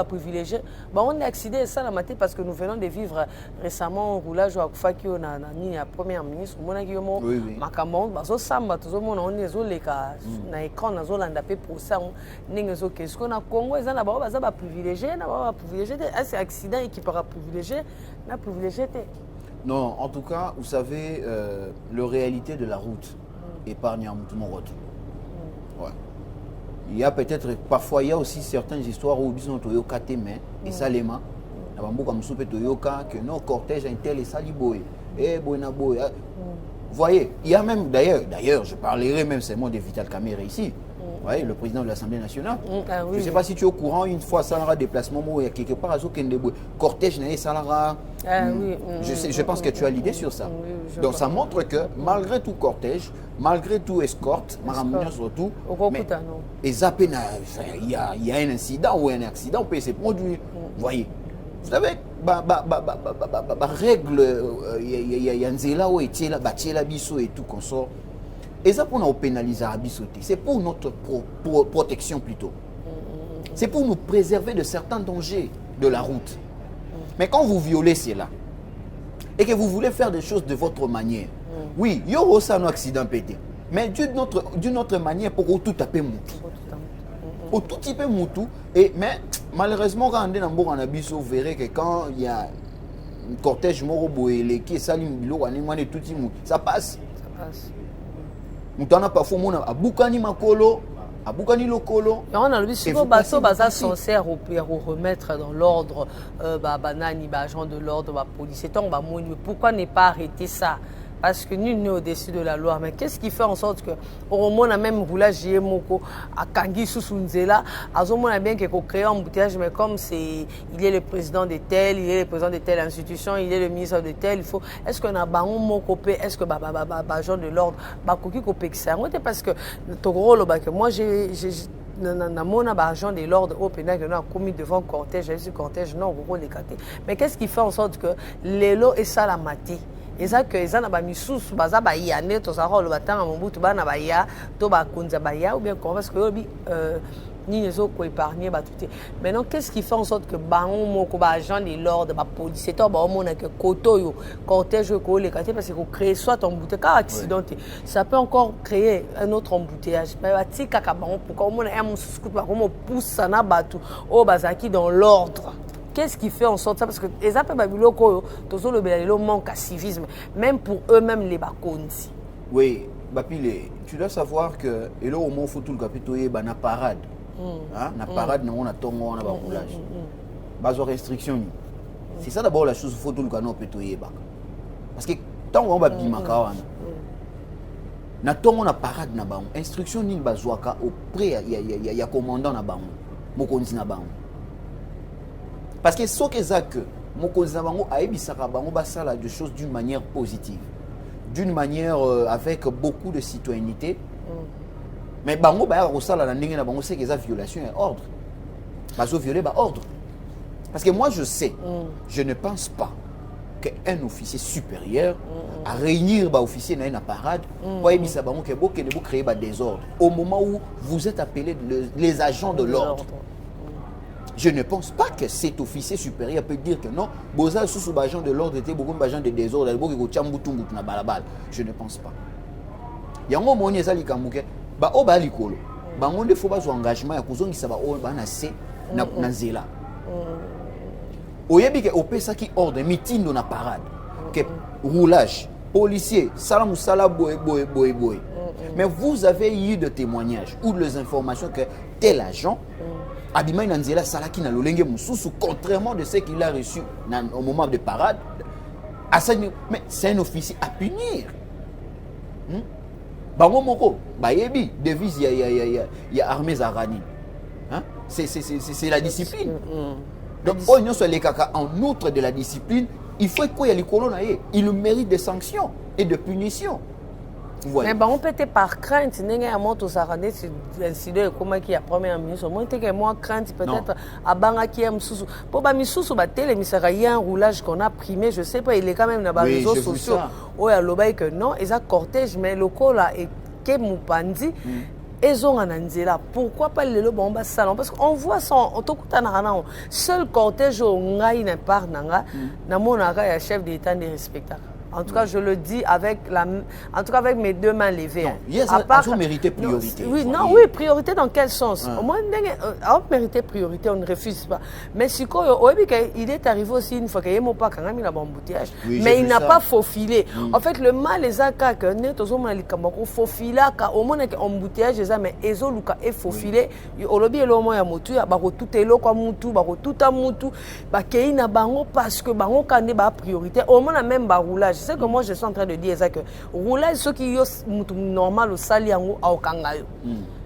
privilégié. On est accident ça la matinée parce que nous venons de vivre récemment un roulage à Kufakio na première ministre. On a dit que makamon, baso samba, tout le monde on est zolé na écran na zolanda pe pour ça. N'engezo qu'est-ce qu'on a Congo, ils en a ba privilégié, na ba privilégié. C'est accident qui pourra privilégier, na privilégié. Non, en tout cas, vous savez, la réalité de la route épargne un mouton. Ouais. Il y a peut-être, parfois, il y a aussi certaines histoires où ils ont Toyoka Témé et Salema. Il y a beaucoup de Toyoka que non, cortège intel et Saliboy. Et Bonaboy. Vous voyez, il y a même, d'ailleurs, je parlerai même seulement de Vital Kamerhe ici. Ouais, le président de l'Assemblée nationale. Je ne sais pas si tu es au courant, une fois, ça aura déplacement, il y a quelque part, cortège, ça aura. Je pense que tu as l'idée sur ça. Donc ça montre que malgré tout cortège, malgré tout escorte, surtout, il y a un incident ou un accident peut se produire. Vous voyez, vous savez, règle, il y a un zéla où il y a la biso et tout qu'on sort. Et ça pour nous pénaliser à bisoter, c'est pour notre protection plutôt. C'est pour nous préserver de certains dangers de la route. Mais quand vous violez cela, et que vous voulez faire des choses de votre manière, oui, il y aura aussi un accident pété. Mais d'une autre manière, pour tout taper moutou. Pour tout type moutou. Mais malheureusement, quand on est dans vous verrez que quand il y a un cortège moroboélé qui est salim, ça passe. Ça passe. Moutana parfois mon abukani makolo, abukani lokolo. On a le souvent bateau baza sincère pour remettre dans l'ordre banani agent de l'ordre policier. Pourquoi ne pas arrêter ça? Parce que nul n'est au-dessus de la loi. Mais qu'est-ce qui fait en sorte que au moment même roulage Moko à Kangi Sousounzela, à ce moment bien qu'il faut créer un embouteillage, mais comme il est le président de tel, il est le président de telle institution, il est le ministre de tel, il faut. Est-ce qu'on a baron Moko est-ce que agent de l'ordre, bakoki kopé ça? Parce que Togoro que moi j'ai mon agent de l'ordre au pénal qui a commis devant cortège, j'ai dit cortège non, mais qu'est-ce qui fait en sorte que les lots et ça la maté? Et ça que ça n'a pas mis sous baza baya net to ça le batang mon bout ba na baya to ba kunza baya ou bien comment parce que ni les autres épargner ba tout. Maintenant qu'est-ce qui fait en sorte que baon moko ba agent de l'ordre ba policier to ba on a que koto yo cortège ko les quartiers parce que créer soit embouteillage car accidenté ça peut encore créer un autre embouteillage mais ba tika ka baon pourquoi on a un scout ba comme pousse ça na batu au bazaki dans l'ordre. Qu'est-ce qui fait en sorte ça? Parce que les appels babiloko, tous le belalo manque à civisme, même pour eux-mêmes les bakonzi. Oui, Bapile, tu dois savoir que et là au moins faut tout le capitaux na parade, na parade on a tongo on a roulage, baso restriction. C'est ça d'abord la chose faut tout le canon pétoyer bak. Parce que tant on va bimaka na tongo na parade na baon, instruction ni bazoaka auprès il y a commandant na baon, mokonzi na baon. Parce que ce que ça que mon cousin a basala des choses d'une manière positive, d'une manière avec beaucoup de citoyenneté. Mais bango ba rosala na ndenge na bango c'est que ça violation et ordre. Bazo violer ba ordre. Parce que moi je sais, je ne pense pas qu'un officier supérieur à réunir ba officier na une parade pour ebisa bango que beaucoup de créer ba désordre au moment où vous êtes appelés les agents de l'ordre. Je ne pense pas que cet officier supérieur peut dire que non, Boza sous agent de l'ordre était beaucoup d'agents de désordre, na balabal. Je ne pense pas. Il y a un moment où il y a des gens ba o ba likolo. Ba ngonde faut ba zo engagement ya kuzongisa ba o ba na se na zela. Oyebi ke opesa ki ordre mitindo na parade. Que roulage, policier, salam sala boy. Mais vous avez eu de témoignages ou des informations que tel agent Abima Nanzela Salaki na lolenge mususu contrairement de ce qu'il a reçu au moment de parade. Mais c'est un officier à punir. Bango moko, bayebi, devise il y a armée Zarani. C'est la discipline. Donc on soit les caca en outre de la discipline, il faut qu'il y ait les colonnes. Il mérite des sanctions et de punitions. Mais on peut être par crainte, il y a un montant incident comme qui a premier ministre, moi que moi crainte peut-être à Bangaki Msusu. Pour ba Misusu ba télé il y a un roulage qu'on a primé, je sais pas, il est quand même dans les réseaux sociaux. Oh ya loba que non, et ça cortège mais local là et que Mupandi ils ont un anzela. Pourquoi pas le bomba salon parce qu'on voit son seul cortège au ngai na par nanga na monaka ya chef d'état des respectables. En tout cas, je le dis avec mes deux mains levées. Non, yes, à part mérité priorité. Oui, non, oui, priorité dans quel sens? Au moins, on mérité priorité, on ne refuse pas. Mais si il est arrivé aussi une fois qu'il y a pas quand même embouteillage, mais il n'a pas faufilé. En fait, le mal les a que net aux hommes il faufilé au moins embouteillage mais ezo luka et faufilé. Au lobby le moment ya motu ya bako tout elo kwa mutu bako tout a mutu ba kei na bango parce que bango kande ba priorité. Au moins même ba roulage. C'est que moi je suis en train de dire ça que roulage ceux qui sont normal au sali yango au kangayo.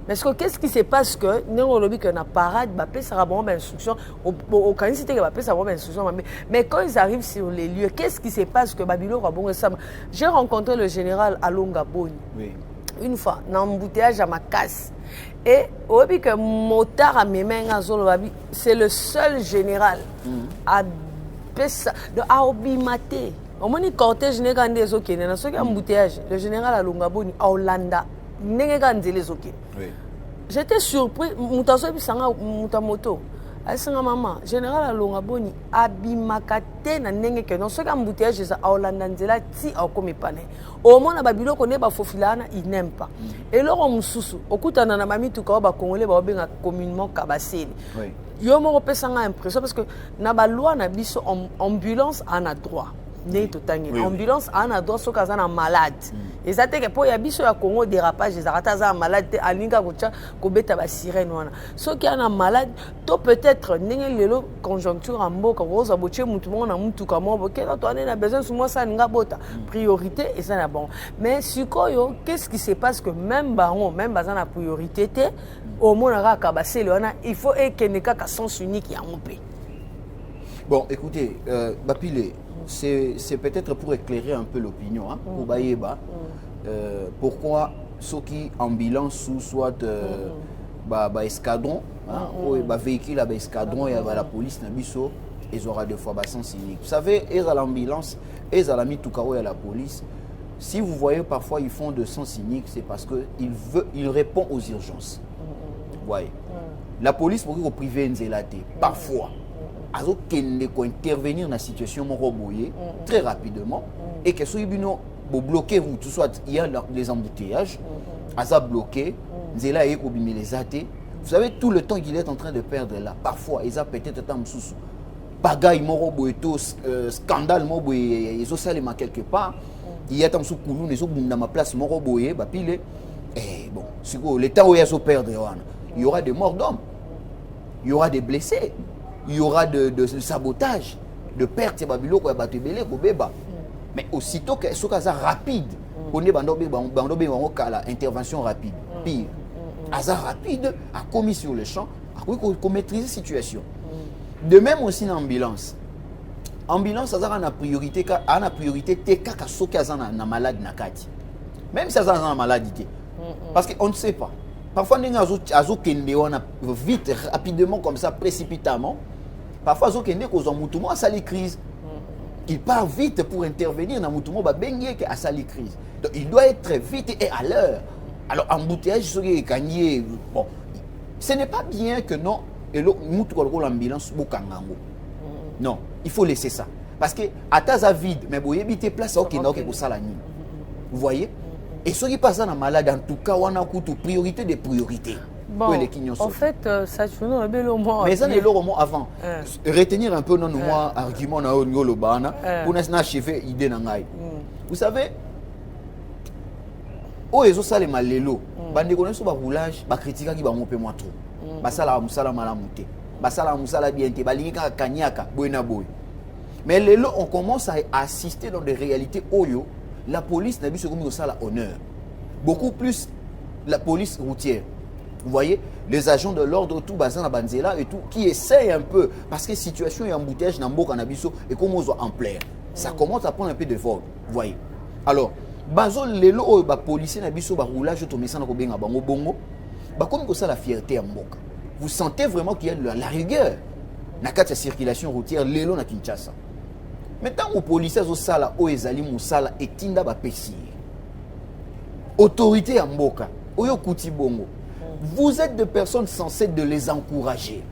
Mais qu'est-ce qui se passe que nous lobby que na parade ba pesa ra bon instruction au canicité que ba pesa bon instruction mais quand ils arrivent sur les lieux qu'est-ce qui se passe que Babilo ra bon ça j'ai rencontré le général Alonga Boni. Oui. Une fois dans embouteillage à ma casse et au que motard à mes mains c'est le seul général à pesa de aobimaté. Au moins, cortège n'est pas des ok. Dans ce qui est embouteillage, le général Alonga Boni à Hollanda n'est pas des ok. J'étais surpris. Moutaso et Sanga Moutamoto. Aïsanga maman, général Alonga Boni abimakate na nenge que dans ce qui est embouteillage à Hollanda nzela ti au comme pané. Au moins, na Babilo connaît ba fofilana, il n'aime pas. Et là on mususu, okuta na mami tout ka ba congolais ba benga communément kabaseli. Yo mo repesanga impression parce que na ba loi na biso ambulance en a droit. Ambulance en a droit sur un malade. Et ça te que pour y biso ya Congo dérapage les arata malade alinga kocha ko beta ba sirène wana. Ceux qui en malade to peut-être ndenge lelo conjoncture en mboka roza boche mutu mo na mutu ka mo boke to na besoin sur moi ça nga bota priorité et ça na bon. Mais sikoyo qu'est-ce qui se passe que même baron même bazana la priorité te au moins na ka basele wana il faut que ne ka sens unique ya mopé. Bon écoutez Bapile c'est peut-être pour éclairer un peu l'opinion hein, pour Bayeba. Pourquoi ceux qui ambulance ou soit escadron ou véhicule à escadron et la police ils auront des fois sens unique. Vous savez, ils à l'ambulance, ils à la mis tout carreau à la police. Si vous voyez parfois ils font de sens unique, c'est parce que ils répondent aux urgences. Vous voyez. La police pour priver une zélate parfois. Azo kende ko intervenir dans la situation très rapidement et que soit bino bo bloquer route soit il y a les embouteillages aza bloqué nzela e ko bimele zate. Vous savez tout le temps qu'il est en train de perdre là parfois ils a peut-être tant mususu bagaille moro boeto scandale mo boye ezo salema quelque part il y a tant sous koulou nezo bunda ma place moro boye ba pile et bon siko l'état où yazo perdre il y aura des morts d'hommes, il y aura des blessés. Il y aura de sabotage, de perte, mais aussitôt que ce cas rapide, on est intervention rapide. Pire, hasard rapide a commis sur le champ, a maîtrisé la situation. De même aussi en ambulance. Ambulance, ça a une priorité, na malade nakati. Même si ça a une maladie, parce qu'on ne sait pas. Parfois, on a vite, rapidement, comme ça, précipitamment. Parfois, ça les crise. Il part vite pour intervenir dans la crise. Donc, il doit être vite et à l'heure. Alors, embouteillage, bon, ce n'est pas bien que non, l'ambulance, non, il faut laisser ça. Parce que, à ta vide, mais vous avez place au Kenya pour ça la nuit. Vous voyez? Et ceux qui passent dans malade, en tout cas, on a une priorité des priorités. Bon, en fait, ça se fait un bel moment. Mais ça, c'est le moment avant. Retenir un peu nos arguments dans le bana pour nous achever l'idée. Vous savez, oh, ils ont ça les malélo. Bande connaissent sur le roulage, ba critique qui va monter moins trop. Basala musala malamuté. Basala musala bien té. Balika kanyaka boina boy. Mais les lots, on commence à assister dans des réalités oyo. La police n'a vu ce comme ça l'honneur. Beaucoup plus la police routière. Vous voyez, les agents de l'ordre, tout basé dans Banzela et tout, qui essayent un peu, parce que la situation est embouteillage dans Mboka Nabiso et comment ils ont en plaire. Ça commence à prendre un peu de forme, vous voyez. Alors, bazo lelo ba policier na biso ba roulage to mesana ko benga bango bongo. Ba comme ça la fierté à mboka. Vous sentez vraiment qu'il y a de la rigueur na kati circulation routière lelo na Kinshasa. Maintenant aux policiers au sala o ezali musala etinda ba pesi. Autorité à mboka, oyo kuti bongo. Vous êtes des personnes censées de les encourager.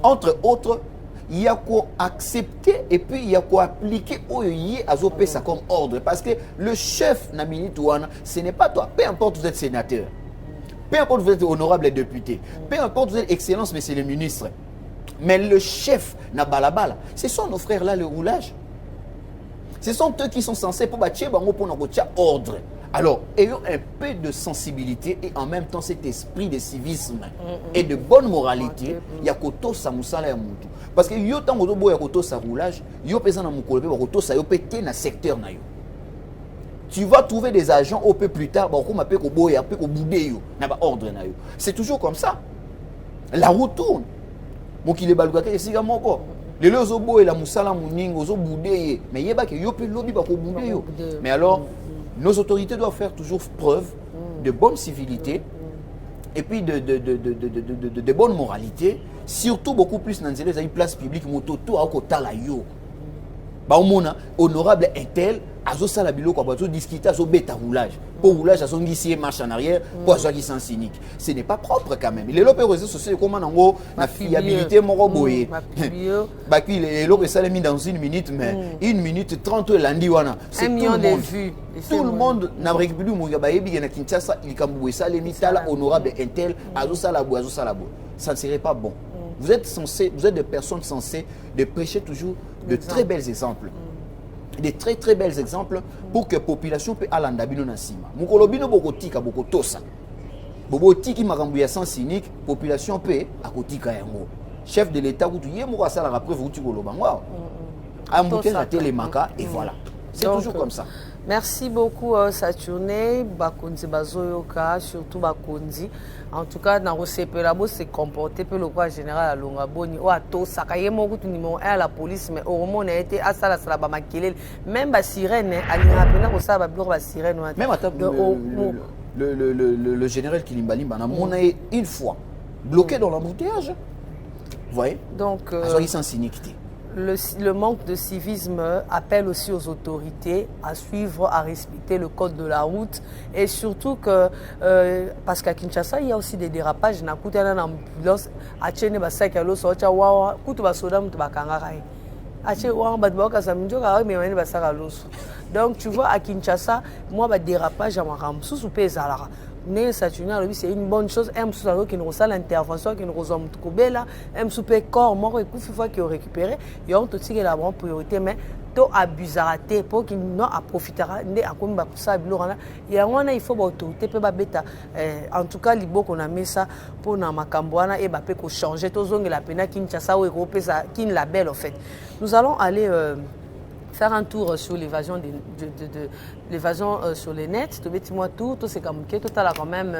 Entre autres, il y a quoi accepter et puis il y a quoi appliquer au yé à ça comme ordre. Parce que le chef Namini Touana, ce n'est pas toi. Peu importe vous êtes sénateur, peu importe vous êtes honorable député, peu importe vous êtes excellence, monsieur le ministre. Mais le chef Nabalabala, ce sont nos frères là, le roulage. Ce sont eux qui sont censés pour bâtir ordre. Alors, ayons un peu de sensibilité et en même temps cet esprit de civisme et de bonne moralité. Il y a koto sa musala ya mutu. Parce que yo tango do boya koto sa roulage, yo pesa na mukolobe ba koto sa yo pété na secteur na yo. Tu vas trouver des agents au peu plus tard, ba ko mape ko boya, pe ko boudé yo, na ba ordre na yo. C'est toujours comme ça. La route tourne. Mokile baluka ke siga moko. Les ozo boya la musala muningo ozo boudé, mais yeba ke yo pe lobi ba ko boudé yo. Mais alors nos autorités doivent faire toujours preuve de bonne civilité et puis de bonne moralité, surtout beaucoup plus dans les places publiques, mototo à kotala yo. Ba omona honorable intel azo sala biloko azo discuter azo beta roulage. Pour roulage azo ngisi marche en arrière pour azo qui sens cynique. Ce n'est pas propre quand même. Les lopes réseaux sociaux comment nango la fiabilité moko boye. Ba qui les lopes ça les mis dans une minute mais 1 minute 30 lundi wana. C'est tout le monde. Tout le monde n'a récupéré mon yabayebi na Kinshasa il kamboué ça les mitala honorable intel azo sala bo. Ça ne serait pas bon. Vous êtes des personnes censées de prêcher toujours de très bels exemples. Des très très bels exemples pour que la population puisse aller en bino na sima. Mukolobino bokotika bokotosa. Bobotiki makambuya sans cynique, population peut akotika yango. Chef de l'État ou tuye mo sala la preuve uti kolobango. Amouté na télémaka et voilà. C'est toujours comme ça. Merci beaucoup Saturné, Bakonzi Bazoyoka, surtout Bakonzi. En tout cas, dans le CPLabo, c'est comporté peu le quoi général à Longaboni. Ou à Tosa, il y a numéro 1 à la police, mais au moment où on a été à Sala Makelel, même la sirène, à l'Irapena, au Sala Bloc, la sirène. Même à le général Kilimbali, on a une fois bloqué dans l'embouteillage. Vous voyez? Donc, sans cynicité. Le manque de civisme appelle aussi aux autorités à suivre, à respecter le code de la route et surtout que, parce qu'à Kinshasa, il y a aussi des dérapages. Donc tu vois, à Kinshasa, moi, le dérapage, c'est une bonne chose. Qui nous reçoit l'intervention, qui nous reçoit un corps mort et fois qui ont récupéré, ils ont aussi la bonne priorité, mais to abusera pour qu'ils n'en profitera à comme ça il y a il faut autorité peut bêta en tout cas libo qu'on a mis ça pour na makambwana et bape ko changer to zonge la pena Kinshasa ou Europe ça qui label en fait. Nous allons aller faire un tour sur l'évasion l'évasion sur les nets. Moi tout c'est comme que tout à l'heure quand même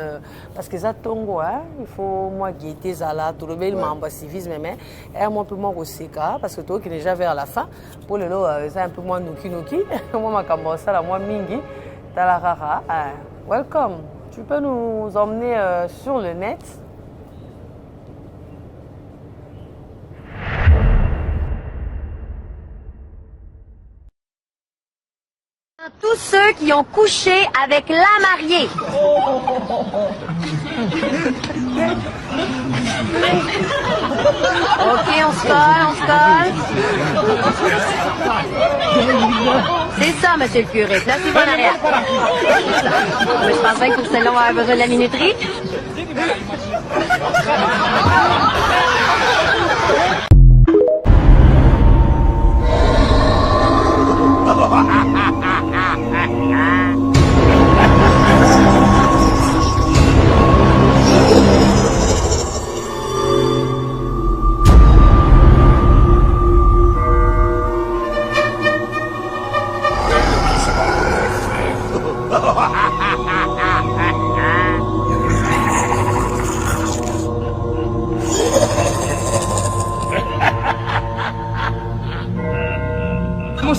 parce que ça tongo il faut moi guetter ça là tout le bel membre civisme mais un peu moins au CK parce que toi qui est déjà vers la fin pour le lot c'est un peu moins noki moi ma cambo ça la moi mingi talarara welcome tu peux nous emmener sur le net. Tous ceux qui ont couché avec la mariée. Ok, on se colle. C'est ça, monsieur le curé. Placez-vous en arrière. Je pense bien que pour celle-là, on va avoir besoin de la minuterie.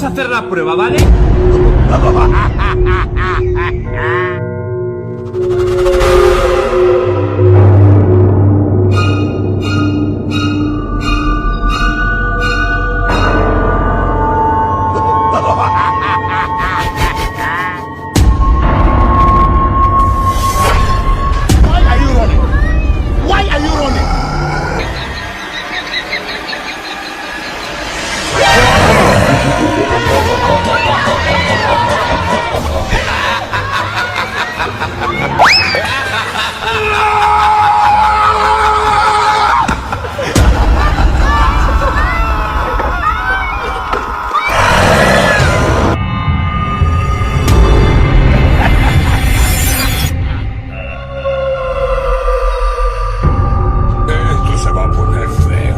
a hacer la prueba, ¿vale? Esto se va a poner feo.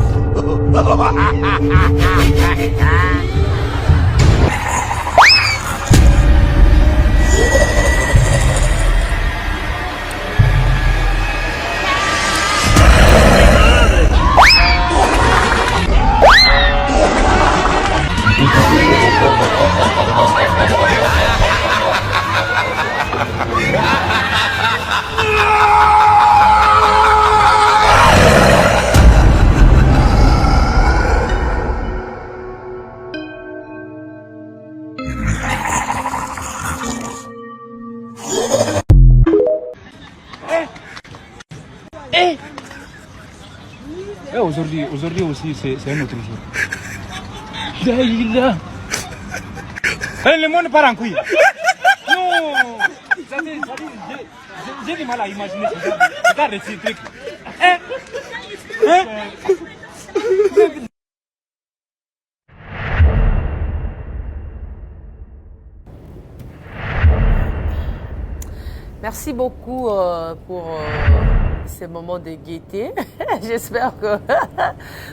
Aujourd'hui aussi, c'est un autre jour. Daïla. Le monde part en couille. Non. J'ai du mal à imaginer ça. Regarde ces trucs. Merci beaucoup pour ces moments de gaieté. J'espère que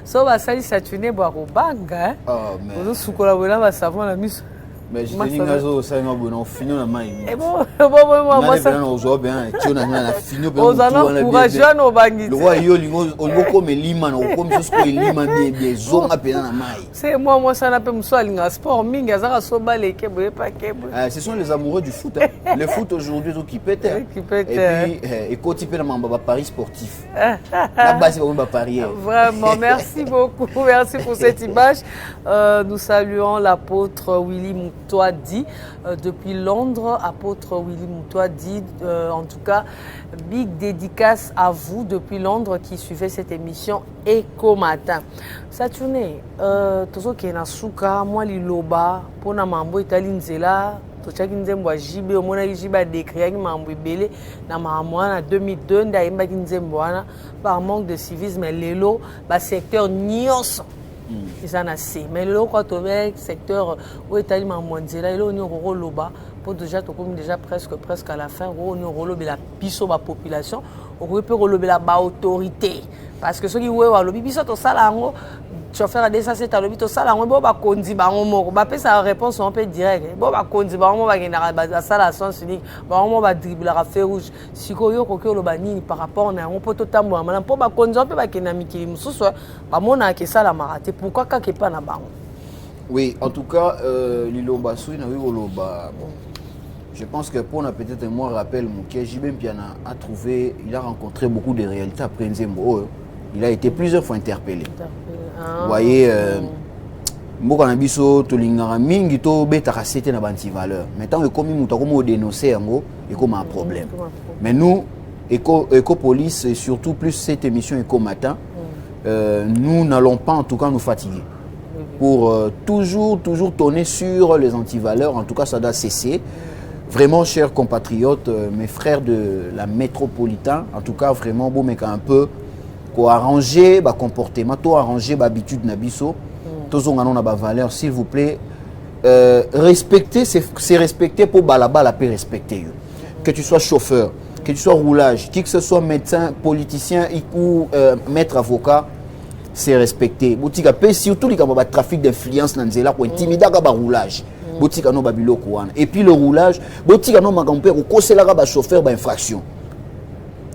ça va salir Saturné boire au bang. Ah, mais. Nous soukola wela ba savon la mise. Mais je te dis que ça va bon fini na mai. Et bon moi ça. On zo bien, tu na fini bien. Aux en courageux no bangi. Le roi yo lingo oloko me lima na ko misusko lima bien zonga pena na mai. C'est moi ça na pe muso alinga sport mingi azaka so baleke boye pa kebo. Ce sont les amoureux du foot. Le foot aujourd'hui tout qui pète. Et puis et côté pe na mamba paris sportif. La base va ba parier. Vraiment merci beaucoup. Merci pour cette image. Nous saluons l'apôtre Willy Mutwadi depuis Londres. Apôtre Willy Mutwadi, en tout cas, big dédicace à vous depuis Londres qui suivez cette émission Éco Matin. Saturné, tozo kena suka moi liloba pona mambo itali nzela tochaki nzembo ya jibe omona jibe décriaki mambo ebele na mambo na 2002 ndayembaki nzembo wana par manque de civisme lelo ba secteur nyonso eza na se mais lelo kwa tobe secteur où etali mambo nzela lelo ni roloba pour déjà tokomi déjà presque à la fin ni rolobela biso ba population okope rolobela ba autorité parce que ceux qui ouais walobi biso to sala ngo chauffeur de ça c'est alobi to sala ngo bo ba konzi bango moko ba pesa réponse un peu direct bo ba konzi bango ba ngena ba sala sens unique bango ba dribble la feu rouge sikoyo kokyo lo banini par rapport na ngo poto tambo amana po ba konzi un peu ba kena mikili mususu ba mona ke sala maraté pourquoi ka ke pas na bango. Oui, en tout cas liloba sui na wi loba bon. Je pense que pour peut-être moi rappel Mouké Jibem Piana a trouvé, il a rencontré beaucoup de réalités après Nzembo. Il a été plusieurs fois interpellé. Vous voyez, Mouka Nabiso, Tolingara Mingi, to Betara c'était na banti valeur. Maintenant que comme nous avons dénoncé Ango, et comme un problème. Mais nous, Éco Police et surtout plus cette émission Éco Matin, nous n'allons pas en tout cas nous fatiguer. Pour toujours tourner sur les antivaleurs, en tout cas ça doit cesser. Vraiment, chers compatriotes, mes frères de la métropolitaine, en tout cas, vraiment, bon, mais un peu, quoi, arranger, bah, comportement, tout arranger, bah, habitude, nabiso, tous on a nos valeurs, s'il vous plaît, respecter, c'est respecter pour balaba la paix, respecter. Que tu sois chauffeur, que tu sois roulage, qui que ce soit médecin, politicien ou maître avocat, c'est respecter. Surtout les trafic d'influence, pour intimider le roulage. Et puis le roulage, chauffeur infraction.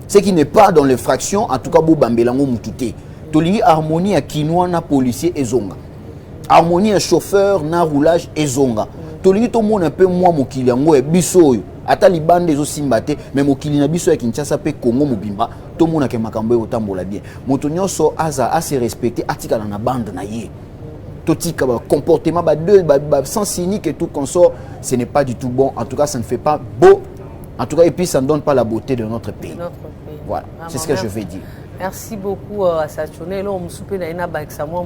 Ce qui n'est pas dans l'infraction, en tout cas, harmonie à quinoa na policier et zonga. harmonie ya chauffeur na roulage ezonga tolingi tomona un peu moi mokili yango ya biso oyo ata libande ezosimba te mais mokili na biso ya Kinshasa pe Congo mobimba tomona ke makambo ekotambola bien moto nyonso aza ase respecter atikala na bande na ye totika ba comportement ba deux ba sens cynique et tout consort ce n'est pas du tout bon en tout cas ça ne fait pas beau en tout cas et puis ça ne donne pas la beauté de notre pays. Voilà, c'est ce que je vais dire. Merci beaucoup à Saturné. Là, on me soupait dans un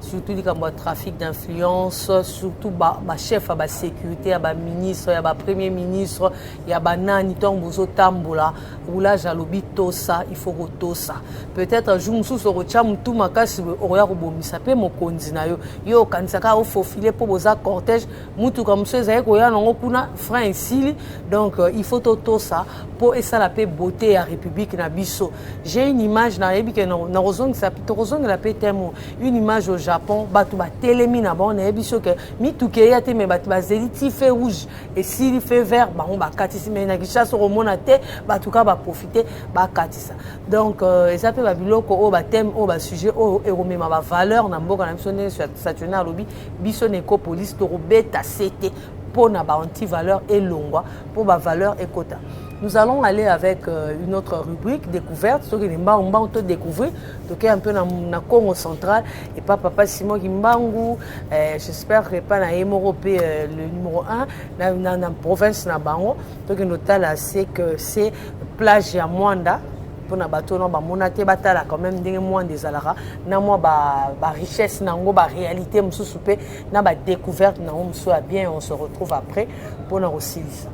surtout du trafic d'influence, surtout chef à sécurité, à ministre, à premier ministre, il y a nani tombozo tambola, roulage à l'obi tosa, il faut tosa. Peut-être un jour nous sur rocham tout makas oya robomisa pe mo konzina yo kanisaka au faufilé pour boza cortège mutu comme ça zay ko ya nango kuna frein ici donc il faut tosa pour esa la paix beauté à République na biso. J'ai une image na yebi ke na rozong ça rozong la paix temo une image au Japon batu ba telemi na bon na biso ke mi tuke ya te me batu ba zeliti fait rouge et s'il fait vert ba on ba katisi mais na kisha so romona te batu ka ba profiter ba katisa donc ça peut ba biloko o ba thème o ba sujet o eromema ba valeur na mboka na biso ne Saturna lobi biso ne ko police to robeta cete pour na ba anti-valeur et longwa pour ba valeur et quota. Nous allons aller avec une autre rubrique découverte, ce que les gens ont découvert, donc un peu dans le Congo central et pas Papa Simon Kimbangu, j'espère que pas dans Europé le numéro 1 dans la province na Bango, donc notamment c'est que c'est plage à Mwanda pour na bateau na ba monate batala quand même ndenge moins des alara na moi ba richesse nango ba réalité mususu pe na ba découverte na on soit bien on se retrouve après pour na aussi ça.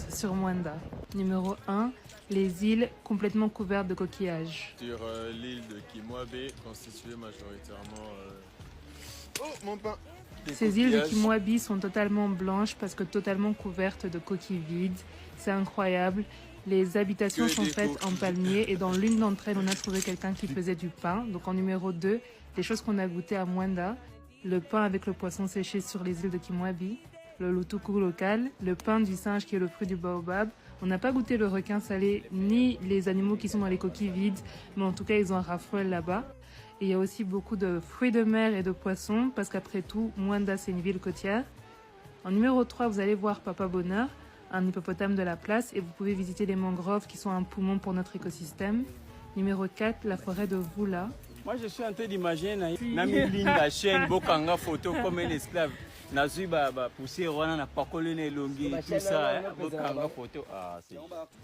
Sur Mwanda. Numéro 1, les îles complètement couvertes de coquillages. Sur l'île de Kimwabe, constituée majoritairement... Oh, mon pain! Ces îles de Kimwabi sont totalement blanches parce que totalement couvertes de coquilles vides. C'est incroyable. Les habitations sont faites en palmier et dans l'une d'entre elles, on a trouvé quelqu'un qui faisait du pain. Donc en numéro 2, les choses qu'on a goûtées à Mwanda, le pain avec le poisson séché sur les îles de Kimwabi, le lutuku local, le pain du singe qui est le fruit du baobab. On n'a pas goûté le requin salé ni les animaux qui sont dans les coquilles vides, mais en tout cas ils ont un rafraîchissement là-bas. Et il y a aussi beaucoup de fruits de mer et de poissons parce qu'après tout, Mwanda c'est une ville côtière. En numéro 3, vous allez voir Papa Bonheur, un hippopotame de la place, et vous pouvez visiter les mangroves qui sont un poumon pour notre écosystème. Numéro 4, la forêt de Vula. Moi je suis en train d'imaginer la chaîne Bokanga photo comme un esclave.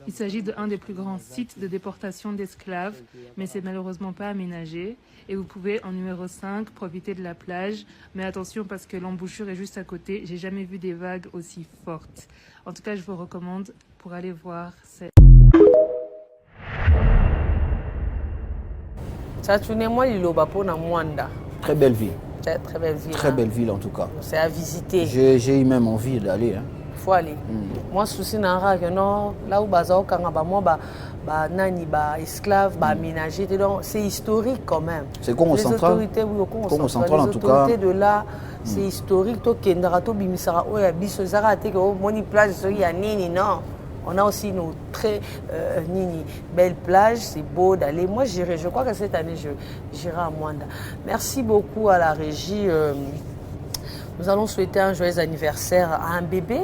Il s'agit d'un des plus grands sites de déportation d'esclaves, mais c'est malheureusement pas aménagé. Et vous pouvez, en numéro 5, profiter de la plage. Mais attention parce que l'embouchure est juste à côté. J'ai jamais vu des vagues aussi fortes. En tout cas, je vous recommande pour aller voir cette... Ça tourne moi liloba pour na Mwanda. Très belle ville. Très belle ville. Très belle ville en tout cas. C'est à visiter. J'ai eu même envie d'aller. Hein. Il faut aller. Moi, souci n'a que non, là où bazao kanga moi nani esclave aménagé donc c'est historique quand même. C'est Congo central. Autorités oui au Congo central en tout cas. Les autorités de là c'est historique to kendara to bimisara o ya biso zara te ko moni plage so ya nini non. On a aussi nos très belles plages, c'est beau d'aller. Moi, j'irai, je crois que cette année, j'irai à Mwanda. Merci beaucoup à la régie. Nous allons souhaiter un joyeux anniversaire à un bébé.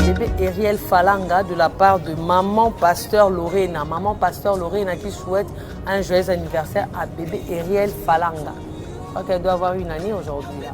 Bébé Ariel Falanga de la part de Maman Pasteur Lorena. Maman Pasteur Lorena qui souhaite un joyeux anniversaire à bébé Ariel Falanga. Je crois qu'elle doit avoir une année aujourd'hui.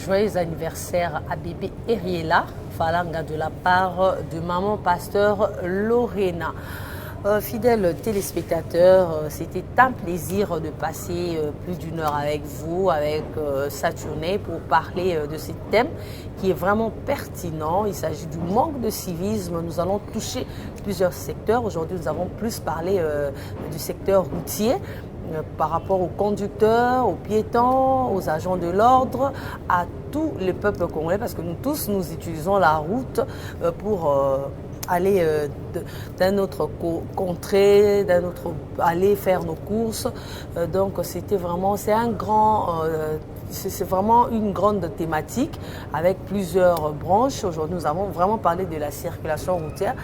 Joyeux anniversaire à bébé Eriela Falanga de la part de maman pasteur Lorena. Fidèles téléspectateurs, c'était un plaisir de passer plus d'une heure avec vous, avec Saturné, pour parler de ce thème qui est vraiment pertinent. Il s'agit du manque de civisme. Nous allons toucher plusieurs secteurs. Aujourd'hui, nous avons plus parlé du secteur routier par rapport aux conducteurs, aux piétons, aux agents de l'ordre, à tous les peuples congolais, parce que nous tous, nous utilisons la route pour aller d'un autre contrée, aller faire nos courses. Donc c'était vraiment, c'est vraiment une grande thématique avec plusieurs branches. Aujourd'hui, nous avons vraiment parlé de la circulation routière.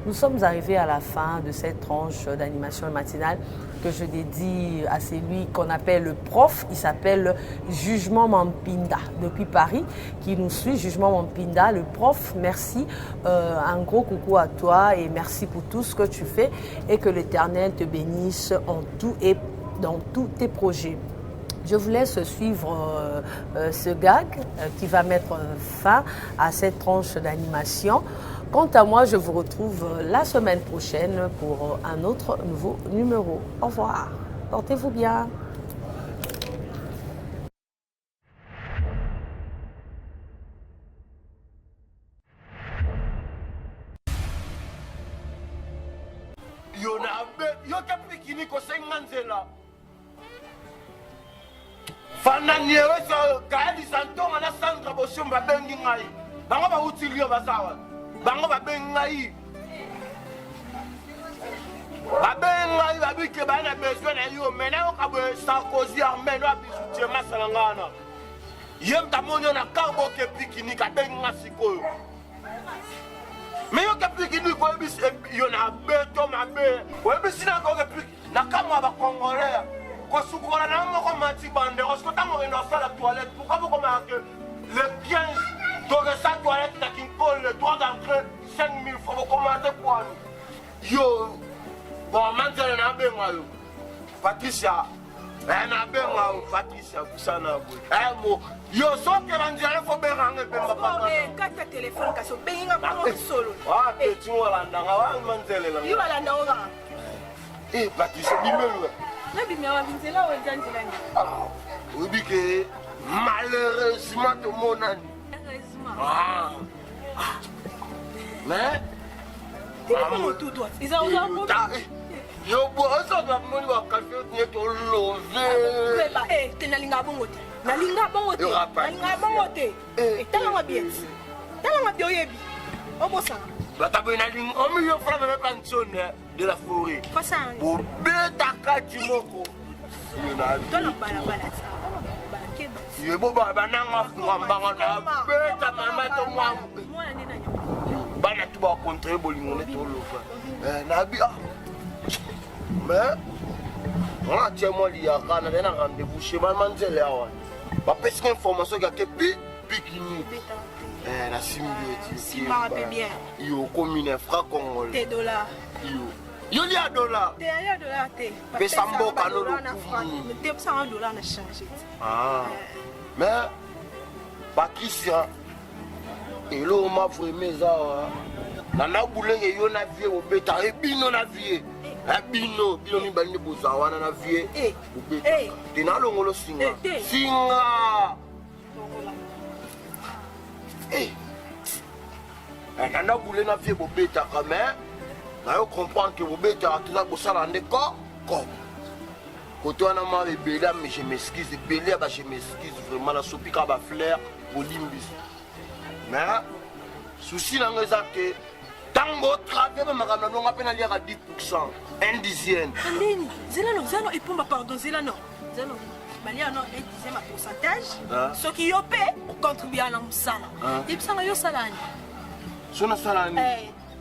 Nous sommes arrivés à la fin de cette tranche d'animation matinale que je dédie à celui qu'on appelle le prof. Il s'appelle Jugement Mampinda depuis Paris, qui nous suit. Jugement Mampinda, le prof, merci. Un gros coucou à toi et merci pour tout ce que tu fais et que l'Éternel te bénisse en tout et dans tous tes projets. Je vous laisse suivre ce gag qui va mettre fin à cette tranche d'animation. Quant à moi, je vous retrouve la semaine prochaine pour un autre nouveau numéro. Au revoir. Portez-vous bien. Fananiere so Kali Santonga na Sandra Boshumba bengi ngai. Bango ba utilio bazawa. Bango ba bengi ngai. Ba bengi ngai ba bike ba na besoin na yo mena o ka bo Sarkozy armé no abisutie masalangana. Yem ta monyo na kambo ke pikini ka bengi ngasikoyo. Me yo ke pikini ko bis yo na beto mabe. O bis na ko ke pikini na kamwa ba Congolais. Quand tu as la toilette, pourquoi vous remarquez le 15 de sa toilette qui colle le droit d'entrée 5 000 francs, vous commentez quoi? Yo, bon, maintenant, Patricia, Patricia, vous savez, yo, sauf que l'Andiane, il faut bien rendre le téléphone, parce que solo. Ah, tu vas eh, Patricia, dis-moi. Oui, que malheureusement tout le monde a dit. Mais yo bosa na moni wa café ni to love. Eh, tenalinga bongote. Nalinga bongote. Tala bien. Tala bien yebi. Obosa. Batabenaling omi yo fra me pension de la forêt. Pour beta katimoko. Tala bala ça. Ye boba bananga ngambanga na beta mama to mwa. Bana tuba contre bolingo ne to lofa. Na bi mais on a tellement lié à Canada, on a rendez-vous chez Manzele awa. Ba parce que information ga ke bikini. La symbiote. Si ma rappelle bien. Yo commune franc congolais. Des dollars. Yo li a dollars. Des dollars té. Pesambo kanolo. Té $100 na changer. Ah. Mais Patricia et là m'a vraiment ça. Nana boulenge yo na vie au beta et bino na vie. Bino ni bandi bozawana na vie. Au beta. Tina longolo singa. Singa. Eh. Nana boulenge na vie au beta quand même. Je comprends que vous êtes à tout ça pour ça dans des corps. Quand on a mal belé, mais je m'excuse, belé, je m'excuse vraiment la soupe qui a fleur au limbis. Mais souci dans les actes, tant que travail, on a peine à lire à 10%, un dixième. Andeni, Zelano, et pour ma pardon, Zelano, Baliano, un dixième pourcentage. Ce qui y paie contribue à l'amsala. Et puis ça, il y a salani. Son salani.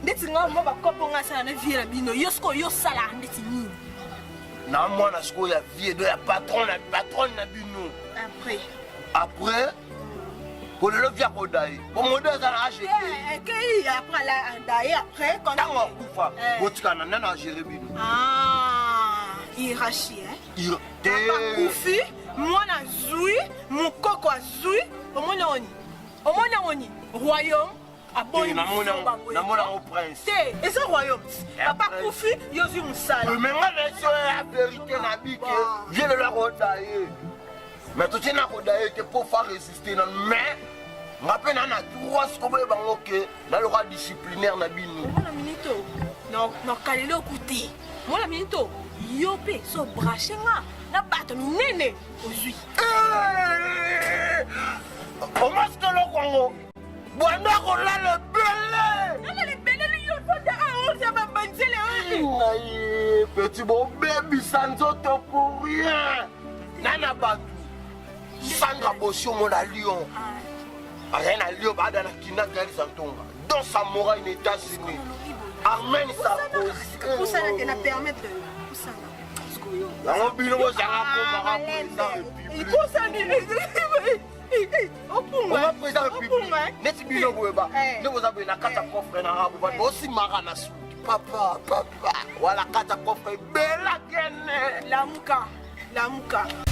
Ndeti nga mo ba kopo nga sana na vie la bino yosko yo sala ndeti ni na mwana sko ya vie do ya patron na bino après pour le via kodai pour modèle ça na acheter après la ndai après quand on kufa botika na na gérer bino irachi papa kufi mwana zui mukoko azui omona oni royaume aboni namona au prince te eza royaume papa kufi yozwi mosala mais nga leso ya vérité na bike vie lelo akodaye mais totie na kodaye te po fa résister na mais nga mpe na na droit sikoboye bango ke naloka disciplinaire na bino mona minito nokaleli okuti mona minito yo mpe so brache nga na bato minene ozwi omasikelo kongo bwanda kolala ebele nana lebeleli yo foda aoza babanzele oyo petit bobebisa nzoto pour rien nana bato sandra bosi omona lion azali na lion baada na kinaka yalisa ntonga dans samouraï na états-unis armene sarkozy na permettre yango bino bozanga pomaka président république neti bino boyeba nde boza boye na kati ya coffre na nga boba bosimaka na suki papa wala kati ya coffre ebela kene lamuka